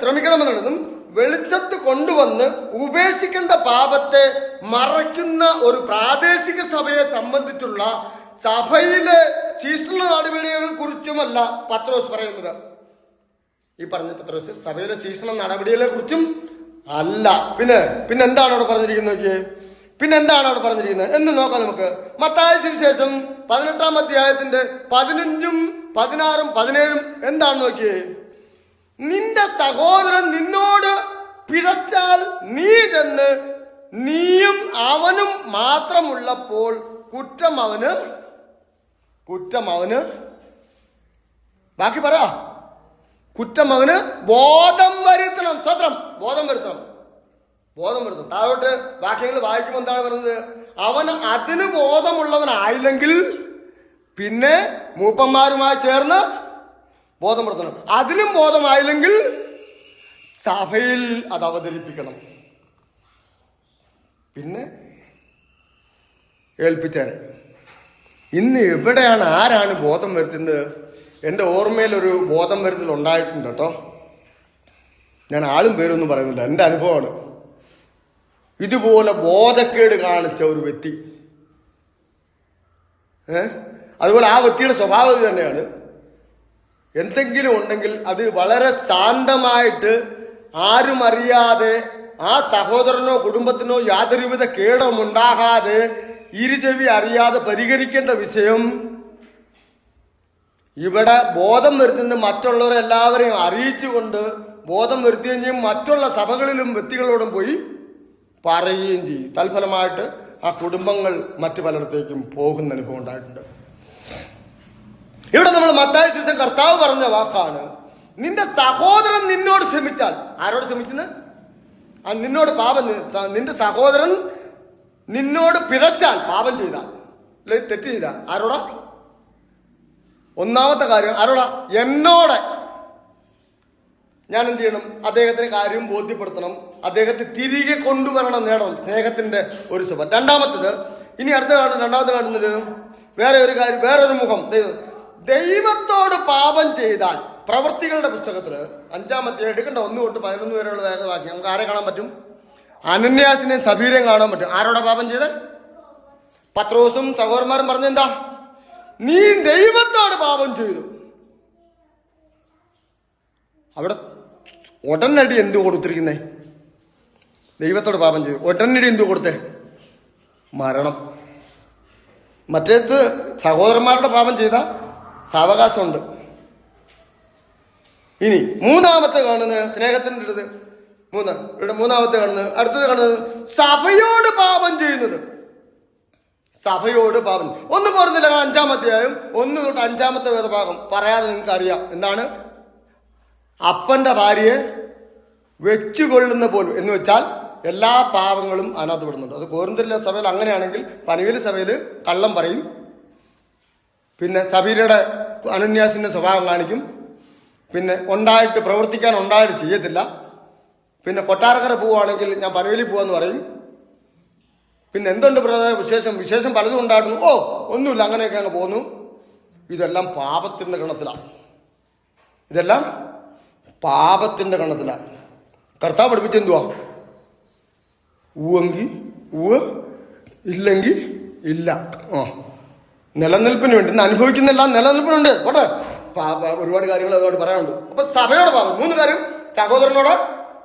Speaker 1: ശ്രമിക്കണമെന്നുള്ളതും വെളിച്ചത്ത് കൊണ്ടുവന്ന് ഉപേക്ഷിക്കേണ്ട പാപത്തെ മറയ്ക്കുന്ന ഒരു പ്രാദേശിക സഭയെ സംബന്ധിച്ചുള്ള സഭയിലെ ശീർഷണ നടപടികളെ കുറിച്ചുമല്ല പത്രോസ് പറയുന്നത്. ഈ പറഞ്ഞ പത്രോസ് സഭയിലെ ശീർഷണ നടപടികളെ കുറിച്ചും അല്ല. പിന്നെ എന്താണ് അവിടെ പറഞ്ഞിരിക്കുന്നത്? എന്ന് നോക്കാം നമുക്ക്. മത്തായി സുവിശേഷം 18-ാം അധ്യായത്തിന്റെ 15, 16, 17 എന്താണ് നോക്കിയേ? നിന്റെ സഹോദരൻ നിന്നോട് പിഴച്ചാൽ നീ ചെന്ന് നീയും അവനും മാത്രമുള്ളപ്പോൾ കുറ്റം അവന് ബാക്കി പറ. കുറ്റം അവന് ബോധം വരുത്തണം. ബോധം വരുത്തണം. താഴോട്ട് വാക്യങ്ങൾ വായിക്കുമ്പോൾ എന്താണ് പറയുന്നത്? അവന് അതിന് ബോധമുള്ളവനായില്ലെങ്കിൽ പിന്നെ മൂപ്പന്മാരുമായി ചേർന്ന് ബോധം വരുത്തണം. അതിനും ബോധമായില്ലെങ്കിൽ സഭയിൽ അത് അവതരിപ്പിക്കണം. പിന്നെ ഏൽപ്പിച്ചാൽ ഇന്ന് എവിടെയാണ് ആരാണ് ബോധം വരുത്തുന്നത്? എൻ്റെ ഓർമ്മയിലൊരു ബോധം വരുത്തൽ ഉണ്ടായിട്ടുണ്ട് കേട്ടോ. ഞാൻ ആളും പേരൊന്നും പറയുന്നില്ല, എൻ്റെ അനുഭവമാണ്. ഇതുപോലെ ബോധക്കേട് കാണിച്ച ഒരു വ്യക്തി, അതുപോലെ ആ വ്യക്തിയുടെ സ്വഭാവം തന്നെയാണ്. എന്തെങ്കിലും ഉണ്ടെങ്കിൽ അത് വളരെ ശാന്തമായിട്ട് ആരും അറിയാതെ ആ സഹോദരനോ കുടുംബത്തിനോ യാതൊരുവിധ കേടുമുണ്ടാകാതെ ഇരുചെവി അറിയാതെ പരിഹരിക്കേണ്ട വിഷയം ഇവിടെ ബോധം വരുത്തുന്ന മറ്റുള്ളവരെല്ലാവരെയും അറിയിച്ചുകൊണ്ട് ബോധം വരുത്തുകയും ചെയ്യും. മറ്റുള്ള സഭകളിലും വ്യക്തികളോടും പോയി പറയുകയും ചെയ്യും. തൽഫലമായിട്ട് ആ കുടുംബങ്ങൾ മറ്റു പലയിടത്തേക്കും പോകുന്ന അനുഭവം ഉണ്ടായിട്ടുണ്ട്. ഇവിടെ നമ്മൾ മത്തായി സുവിശേഷം കർത്താവ് പറഞ്ഞ വാക്കാണ്, നിന്റെ സഹോദരൻ നിന്നോട് ക്ഷമിച്ചാൽ. ആരോട് ക്ഷമിക്കുന്നത്? നിന്നോട് നിന്റെ സഹോദരൻ നിന്നോട് പിഴച്ചാൽ, പാപം ചെയ്താൽ, അല്ലെങ്കിൽ തെറ്റ് ചെയ്താൽ ആരോടാ? ഒന്നാമത്തെ കാര്യം ആരോടാ? എന്നോട്. ഞാൻ എന്ത് ചെയ്യണം? അദ്ദേഹത്തിന് കാര്യം ബോധ്യപ്പെടുത്തണം. അദ്ദേഹത്തെ തിരികെ കൊണ്ടുവരണം, നേടണം. സ്നേഹത്തിന്റെ ഒരു സ്വഭാവം. രണ്ടാമത്തത്, ഇനി രണ്ടാമത് കാണുന്നത് വേറെ ഒരു കാര്യം, വേറൊരു മുഖം. ദൈവത്തോട് പാപം ചെയ്താൽ, പ്രവൃത്തികളുടെ പുസ്തകത്തില് 5-ാമത്തെ എടുക്കണ്ട 1 തൊട്ട് 11 വരെയുള്ള വേദവാക്യം നമുക്ക് ആരെ കാണാൻ പറ്റും? അനന്യാസിനെയും സഫീരെയും കാണാൻ പറ്റും. ആരോടാ പാപം ചെയ്ത്? പത്രോസും സഹോദരന്മാരും പറഞ്ഞെന്താ? നീ ദൈവത്തോട് പാപം ചെയ്തു. അവിടെ ഉടനടി എന്തു കൊടുത്തിരിക്കുന്നേ? ദൈവത്തോട് പാപം ചെയ്തു. ഉടനടി എന്തു കൊടുത്തേ? മരണം. മറ്റേത് സഹോദരന്മാരുടെ പാപം ചെയ്ത സാവകാശമുണ്ട്. ഇനി മൂന്നാമത്തെ കാണുന്നത് സ്നേഹത്തിന്റെ അടുത്ത് മൂന്നാമത്തെ കാണുന്നത്, അടുത്തത് കാണുന്നത് സഭയോട് പാപം ചെയ്യുന്നത്. സഭയോട് പാപം. 1 കൊരിന്ത്യർ 5-ാം അധ്യായം 1 തൊട്ട് 5-ാമത്തെ വേദഭാഗം പറയാതെ നിങ്ങൾക്ക് അറിയാം എന്താണ്? അപ്പന്റെ ഭാര്യയെ വെച്ചുകൊള്ളുന്ന പോലും എന്ന് വെച്ചാൽ എല്ലാ പാപങ്ങളും അതിനകത്ത് വിടുന്നുണ്ട്. അത് കൊരിന്ത്യരിലെ സഭയിൽ അങ്ങനെയാണെങ്കിൽ പനവേലി സഭയിൽ കള്ളം പറയും, പിന്നെ സഫീരയുടെ അനന്യാസിന്റെ സ്വഭാവം കാണിക്കും, പിന്നെ പ്രവർത്തിക്കാൻ ഉണ്ടായിട്ട് ചെയ്യത്തില്ല, പിന്നെ കൊട്ടാരക്കര പോവുകയാണെങ്കിൽ ഞാൻ പനവേലി പോവാന്ന് പറയും, പിന്നെ എന്തുണ്ട് വിശേഷം പലതും ഉണ്ടായിരുന്നു, ഒന്നുമില്ല, അങ്ങനെയൊക്കെ അങ്ങ് പോന്നു. ഇതെല്ലാം പാപത്തിന്റെ ഗണത്തിലാണ്. ഇതെല്ലാം പാപത്തിന്റെ ഗണത്തിലാണ്. കർത്താവ് പഠിപ്പിച്ചെന്തുവാ? ഊവെങ്കിൽ ഊവ്, ഇല്ലെങ്കിൽ ഇല്ല. നിലനിൽപ്പിന് വേണ്ടി ഇന്ന് അനുഭവിക്കുന്നെല്ലാം നിലനിൽപ്പിനുണ്ട്. പോട്ടെ, ഒരുപാട് കാര്യങ്ങൾ അതുകൊണ്ട് പറയാനുണ്ട്. അപ്പൊ സഭയോടെ പാപം. 3 കാര്യം: സഹോദരനോട്,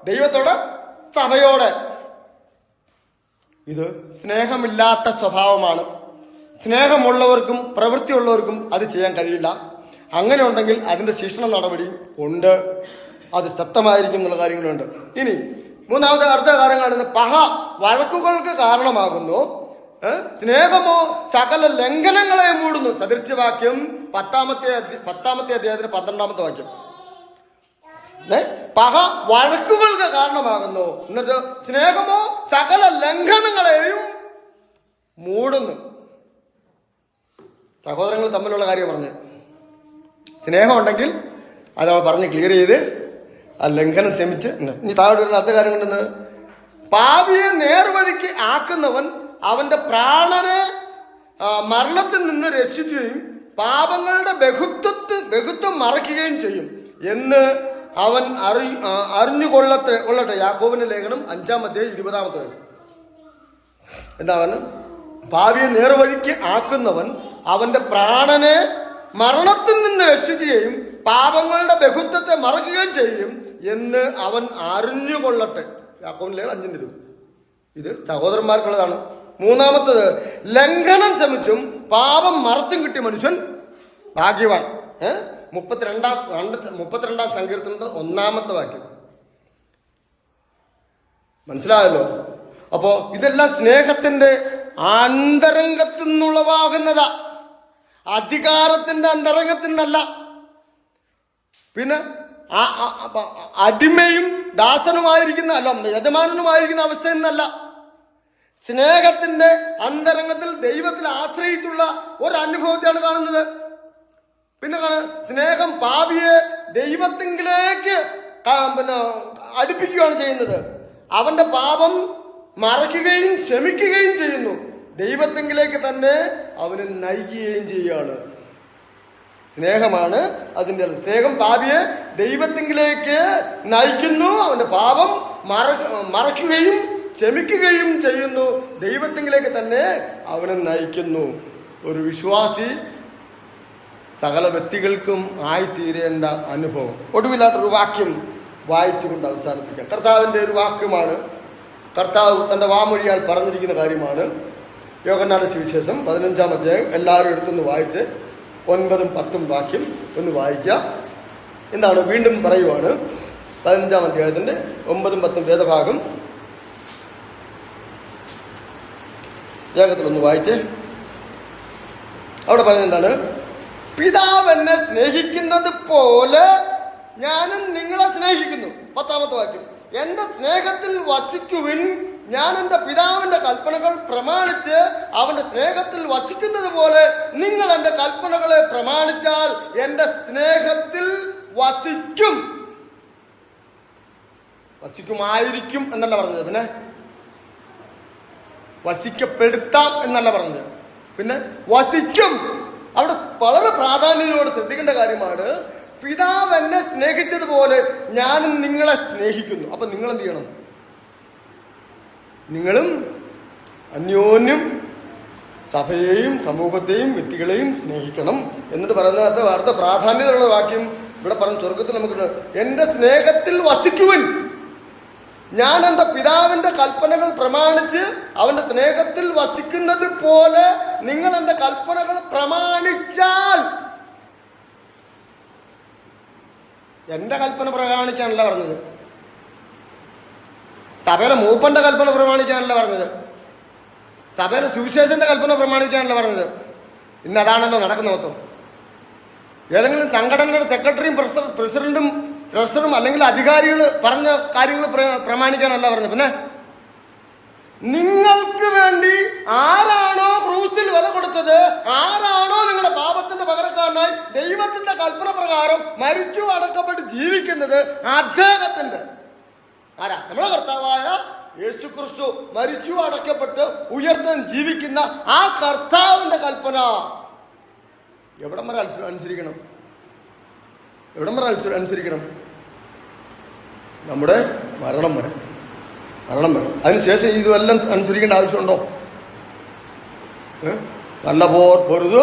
Speaker 1: ദൈവത്തോട്, സഭയോട്. ഇത് സ്നേഹമില്ലാത്ത സ്വഭാവമാണ്. സ്നേഹമുള്ളവർക്കും പ്രവൃത്തിയുള്ളവർക്കും അത് ചെയ്യാൻ കഴിയില്ല. അങ്ങനെ ഉണ്ടെങ്കിൽ അതിന്റെ ശിക്ഷണ നടപടി ഉണ്ട്, അത് ശക്തമായിരിക്കും എന്നുള്ള കാര്യങ്ങളുണ്ട്. ഇനി മൂന്നാമത്തെ അടുത്ത കാര്യം കാണുന്നത് പക വഴക്കുകൾക്ക് കാരണമാകുന്നു, സ്നേഹമോ സകല ലംഘനങ്ങളെ മൂടുന്നു. സദൃശ്യവാക്യം 10-ാമത്തെ അധ്യായത്തിന് 12-ാമത്തെ വാക്യം. പക വഴക്കുകൾക്ക് കാരണമാകുന്നു, എന്നിട്ട് സ്നേഹമോ സകല ലംഘനങ്ങളെയും മൂടുന്നു. സഹോദരങ്ങൾ തമ്മിലുള്ള കാര്യം പറഞ്ഞ് സ്നേഹം ഉണ്ടെങ്കിൽ അതവൾ പറഞ്ഞ് ക്ലിയർ ചെയ്ത് ആ ലംഘനം ശമിച്ച്. ഇനി താഴെ വരുന്ന അടുത്ത കാര്യം കൊണ്ടെന്ന്, പാപിയെ നേർവഴിക്ക് ആക്കുന്നവൻ അവന്റെ പ്രാണനെ മരണത്തിൽ നിന്ന് രക്ഷിക്കുകയും പാപങ്ങളുടെ ബഹുത്വം മറയ്ക്കുകയും ചെയ്യും എന്ന് അവൻ അറിഞ്ഞുകൊള്ളട്ടെ. യാക്കോബിന്റെ ലേഖനം 5-ാം അധ്യായം 20-ാമത്തെ. എന്താണ്? പാപിയെ നേർവഴിക്ക് ആക്കുന്നവൻ അവന്റെ പ്രാണനെ മരണത്തിൽ നിന്ന് രക്ഷിക്കുകയും പാപങ്ങളുടെ ബഹുത്വത്തെ മറക്കുകയും ചെയ്യും എന്ന് അവൻ അറിഞ്ഞുകൊള്ളട്ടെ. യാക്കോബിന്റെ ലേഖനം 5-ന്റെ. ഇത് സഹോദരന്മാർക്കുള്ളതാണ്. മൂന്നാമത്തത്, ലംഘനം ശ്രമിച്ചും പാപം മറച്ചും കിട്ടിയ മനുഷ്യൻ ഭാഗ്യവാൻ. 32-ാം സങ്കീർത്തനത്തിന്റെ 1-ാമത്തെ വാക്യം. മനസ്സിലായല്ലോ? അപ്പോ ഇതെല്ലാം സ്നേഹത്തിന്റെ അന്തരംഗത്തിൽ നിന്നുളവാകുന്നതാ, അധികാരത്തിന്റെ അന്തരംഗത്തിൽ നിന്നല്ല. പിന്നെ അടിമയും ദാസനുമായിരിക്കുന്ന യജമാനനുമായിരിക്കുന്ന അവസ്ഥയിൽ നിന്നല്ല. സ്നേഹത്തിന്റെ അന്തരംഗത്തിൽ ദൈവത്തിൽ ആശ്രയിച്ചുള്ള ഒരനുഭവത്തെയാണ് കാണുന്നത്. പിന്നെ സ്നേഹം പാപിയെ ദൈവത്തിങ്കിലേക്ക് അടുപ്പിക്കുകയാണ് ചെയ്യുന്നത്. അവന്റെ പാപം മറയ്ക്കുകയും ക്ഷമിക്കുകയും ചെയ്യുന്നു. ദൈവത്തിങ്കിലേക്ക് തന്നെ അവനെ നയിക്കുകയും ചെയ്യുകയാണ്. സ്നേഹമാണ് അതിൻ്റെ. സ്നേഹം പാപിയെ ദൈവത്തിങ്കിലേക്ക് നയിക്കുന്നു. അവന്റെ പാപം മറയ്ക്കുകയും ക്ഷമിക്കുകയും ചെയ്യുന്നു. ദൈവത്തിങ്കിലേക്ക് തന്നെ അവനെ നയിക്കുന്നു. ഒരു വിശ്വാസി സകല വ്യക്തികൾക്കും ആയിത്തീരേണ്ട അനുഭവം. ഒടുവിലായിട്ടൊരു വാക്യം വായിച്ചുകൊണ്ട് അവസാനിപ്പിക്കാം. കർത്താവിൻ്റെ ഒരു വാക്യമാണ്. കർത്താവ് തൻ്റെ വാമൊഴിയാൽ പറഞ്ഞിരിക്കുന്ന കാര്യമാണ്. യോഹന്നാന്റെ സുവിശേഷം 15-ാം അധ്യായം എല്ലാവരും എടുത്തൊന്ന് വായിച്ച് 9-ഉം 10-ഉം വാക്യം ഒന്ന് വായിക്കുക. എന്താണ്? വീണ്ടും പറയുവാണ്. 15-ാം അധ്യായത്തിന്റെ 9-ഉം 10-ഉം വേദഭാഗം വേഗത്തിലൊന്ന് വായിച്ച്. അവിടെ പറയുന്നത് എന്താണ്? പിതാവ് എന്നെ സ്നേഹിക്കുന്നത് പോലെ ഞാനും നിങ്ങളെ സ്നേഹിക്കുന്നു. 10-ാമത്തെ വാക്യം. എന്റെ സ്നേഹത്തിൽ വസിക്കുവിൻ. ഞാൻ എന്റെ പിതാവിന്റെ കൽപ്പനകൾ പ്രമാണിച്ച് അവന്റെ സ്നേഹത്തിൽ വസിക്കുന്നത് പോലെ നിങ്ങൾ എന്റെ കൽപ്പനകളെ പ്രമാണിച്ചാൽ എന്റെ സ്നേഹത്തിൽ വസിക്കും. വസിക്കുമായിരിക്കും എന്നല്ല പറഞ്ഞത്, പിന്നെ വസിക്കപ്പെടുത്താം എന്നല്ല പറഞ്ഞത്, പിന്നെ വസിക്കും. അവിടെ വളരെ പ്രാധാന്യത്തോടെ ശ്രദ്ധിക്കേണ്ട കാര്യമാണ്. പിതാവ് എന്നെ സ്നേഹിച്ചതുപോലെ ഞാനും നിങ്ങളെ സ്നേഹിക്കുന്നു. അപ്പൊ നിങ്ങൾ എന്ത് ചെയ്യണം? നിങ്ങളും അന്യോന്യം സഭയെയും സമൂഹത്തെയും വ്യക്തികളെയും സ്നേഹിക്കണം എന്നിട്ട് പറയുന്നത് അടുത്ത പ്രാധാന്യതയുള്ള വാക്യം ഇവിടെ പറഞ്ഞു. സ്വർഗത്തിൽ നമുക്ക് എന്റെ സ്നേഹത്തിൽ വസിക്കുവിൻ. ഞാൻ എന്റെ പിതാവിന്റെ കൽപ്പനകൾ പ്രമാണിച്ച് അവന്റെ സ്നേഹത്തിൽ വസിക്കുന്നത് പോലെ നിങ്ങൾ എന്റെ കൽപ്പനകൾ പ്രമാണിച്ചാൽ. എന്റെ കൽപ്പന പ്രമാണിക്കാനല്ല പറഞ്ഞത്, സഭയിലെ മൂപ്പന്റെ കൽപ്പന പ്രമാണിക്കാനല്ല പറഞ്ഞത്, സഭയിലെ സുവിശേഷന്റെ കൽപ്പന പ്രമാണിക്കാനല്ല പറഞ്ഞത്. ഇന്ന് അതാണല്ലോ നടക്കുന്ന മൊത്തം. ഏതെങ്കിലും സംഘടനയുടെ സെക്രട്ടറിയും പ്രസിഡന്റും ട്രഷറും അല്ലെങ്കിൽ അധികാരികൾ പറഞ്ഞ കാര്യങ്ങൾ പ്രമാണിക്കാനല്ല പറഞ്ഞത്. പിന്നെ നിങ്ങൾക്ക് വേണ്ടി ആരാണോ ക്രൂസിൽ വില കൊടുത്തത്, ആരാണോ നിങ്ങളുടെ പാപത്തിന്റെ പകരക്കാരനായി ദൈവത്തിന്റെ കൽപ്പന പ്രകാരം മരിച്ചു അടക്കപ്പെട്ട് ജീവിക്കുന്നത്, അദ്ദേഹത്തിന്റെ ആരാ? നമ്മുടെ കർത്താവായ യേശുക്രിസ്തു മരിച്ചു അടക്കപ്പെട്ട് ഉയർത്താൻ ജീവിക്കുന്ന ആ കർത്താവിന്റെ കൽപ്പന എവിടം വരെ അനുസരിക്കണം? എവിടം വരെ അനുസരിക്കണം? നമ്മുടെ മരണം വരെ. അതിനുശേഷം ഇതെല്ലാം അനുസരിക്കേണ്ട ആവശ്യമുണ്ടോ? നല്ല പോർ പൊരുതു,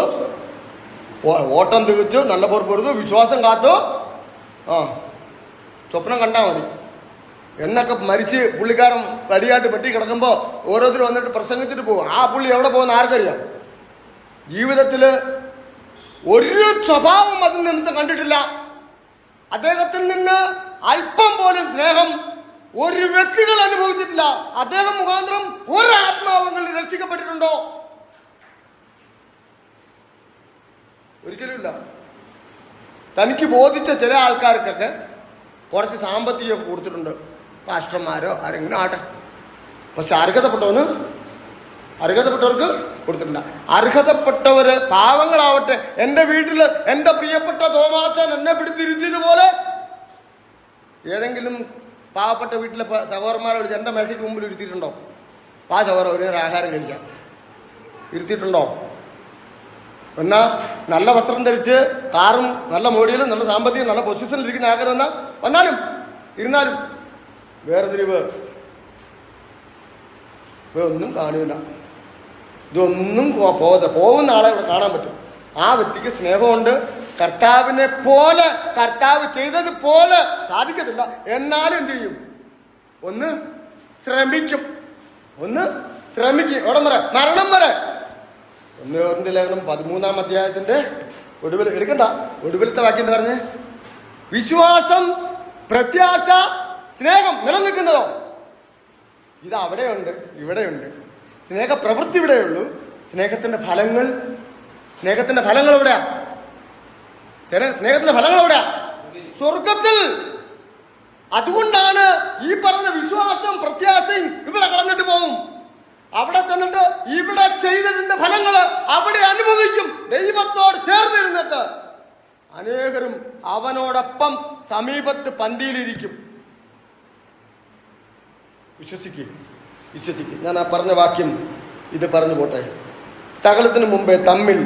Speaker 1: ഓട്ടം തികച്ചു, നല്ല പോർ പൊരുതു, വിശ്വാസം കാത്തു, സ്വപ്നം കണ്ടാൽ മതി എന്നൊക്കെ മരിച്ച് പുള്ളിക്കാരൻ കടിയായിട്ട് പെട്ടി കിടക്കുമ്പോൾ ഓരോരുത്തർ വന്നിട്ട് പ്രസംഗിച്ചിട്ട് പോകും. ആ പുള്ളി എവിടെ പോകുന്ന ആർക്കറിയാം? ജീവിതത്തിൽ ഒരു സ്വഭാവം അതിൽ നിമിത്തം കണ്ടിട്ടില്ല. അദ്ദേഹത്തിൽ നിന്ന് അല്പം പോലും സ്നേഹം ഒരു വ്യക്തികൾ അനുഭവിച്ചിട്ടില്ല. അദ്ദേഹം മുഖാന്തരം ഒരു ആത്മാവങ്ങളിൽ രക്ഷിക്കപ്പെട്ടിട്ടുണ്ടോ? ഒരിക്കലുമില്ല. തനിക്ക് ബോധിച്ച ചില ആൾക്കാർക്കൊക്കെ കുറച്ച് സാമ്പത്തികം കൊടുത്തിട്ടുണ്ട്, പാസ്റ്റർമാരോ ആരെങ്കിലും ആട്ടെ. പക്ഷെ അർഹതപ്പെട്ടവർക്ക് കൊടുത്തിട്ടില്ല. അർഹതപ്പെട്ടവര് പാവങ്ങളാവട്ടെ. എന്റെ വീട്ടിൽ എന്റെ പ്രിയപ്പെട്ട തോമാച്ചൻ എന്നെ പിടിച്ചിരുത്തിയതുപോലെ ഏതെങ്കിലും പാവപ്പെട്ട വീട്ടിലെ സഹോദരന്മാരെ വിളിച്ച് എന്റെ മേശയ്ക്ക് മുമ്പിൽ ഇരുത്തിയിട്ടുണ്ടോ? ആ സഹോദരൻ ഒരു നേരം ആഹാരം കഴിക്കാം ഇരുത്തിയിട്ടുണ്ടോ? എന്നാ നല്ല വസ്ത്രം ധരിച്ച് കാറും നല്ല മോഡിയിലും നല്ല സാമ്പത്തികം നല്ല പൊസിഷനിൽ ഇരിക്കുന്ന ആഗ്രഹം വന്നാലും ഇരുന്നാലും വേർതിരിവ് ഒന്നും കാണില്ല. ഇതൊന്നും പോകുന്ന ആളെ ഇവിടെ കാണാൻ പറ്റും. ആ വ്യക്തിക്ക് സ്നേഹമുണ്ട്. കർത്താവിനെ പോലെ, കർത്താവ് ചെയ്തതുപോലെ സാധിക്കത്തില്ല. എന്നാലും എന്ത് ചെയ്യും? ഒന്ന് ശ്രമിക്കും. എവിടം വരെ? മരണം വരെ. 1 കൊരിന്ത്യർ ലേഖനം 13-ാം അധ്യായത്തിന്റെ ഒടുവിലത്തെ വാക്യം പറഞ്ഞ് വിശ്വാസം, പ്രത്യാശ, സ്നേഹം നിലനിൽക്കുന്നതോ? ഇത് അവിടെയുണ്ട്, ഇവിടെയുണ്ട്. സ്നേഹപ്രവൃത്തി ഇവിടെയുള്ളൂ. സ്നേഹത്തിന്റെ ഫലങ്ങൾ എവിടെയാ? സ്നേഹത്തിന്റെ ഫലങ്ങൾ എവിടെയാ? സ്വർഗത്തിൽ. അതുകൊണ്ടാണ് ഈ പറഞ്ഞ വിശ്വാസം, പ്രത്യാശയും ഇവിടെ കളഞ്ഞിട്ട് പോകും. അവിടെ ചെന്നിട്ട് ഇവിടെ ചെയ്തതിന്റെ ഫലങ്ങൾ അവിടെ അനുഭവിക്കും. ദൈവത്തോട് ചേർന്നിരുന്നിട്ട് അനേകരും അവനോടൊപ്പം സമീപത്ത് പന്തിയിലിരിക്കും. വിശ്വസിക്കും. ഞാൻ ആ പറഞ്ഞ വാക്യം ഇത് പറഞ്ഞു പോട്ടെ. സകലത്തിനു മുമ്പേ തമ്മിൽ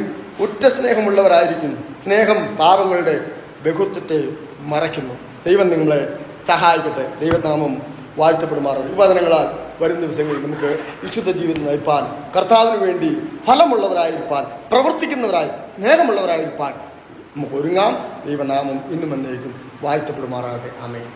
Speaker 1: ഉറ്റ സ്നേഹമുള്ളവരായിരിക്കും. സ്നേഹം പാപങ്ങളുടെ ബഹുത്വത്തെ മറയ്ക്കുന്നു. ദൈവം നിങ്ങളെ സഹായിക്കട്ടെ. ദൈവനാമം വാഴ്ത്തപ്പെടുമാറാണ്. ഈ വചനങ്ങളാൽ വരും ദിവസങ്ങളിൽ നമുക്ക് വിശുദ്ധ ജീവിതം നയിപ്പാൻ, കർത്താവിന് വേണ്ടി ഫലമുള്ളവരായിരിക്കാൻ, പ്രവർത്തിക്കുന്നവരായി സ്നേഹമുള്ളവരായിരിക്കാൻ നമുക്ക് ഒരുങ്ങാം. ദൈവനാമം ഇന്നും എന്നേക്കും വാഴ്ത്തപ്പെടുമാറാകട്ടെ. ആമേൻ.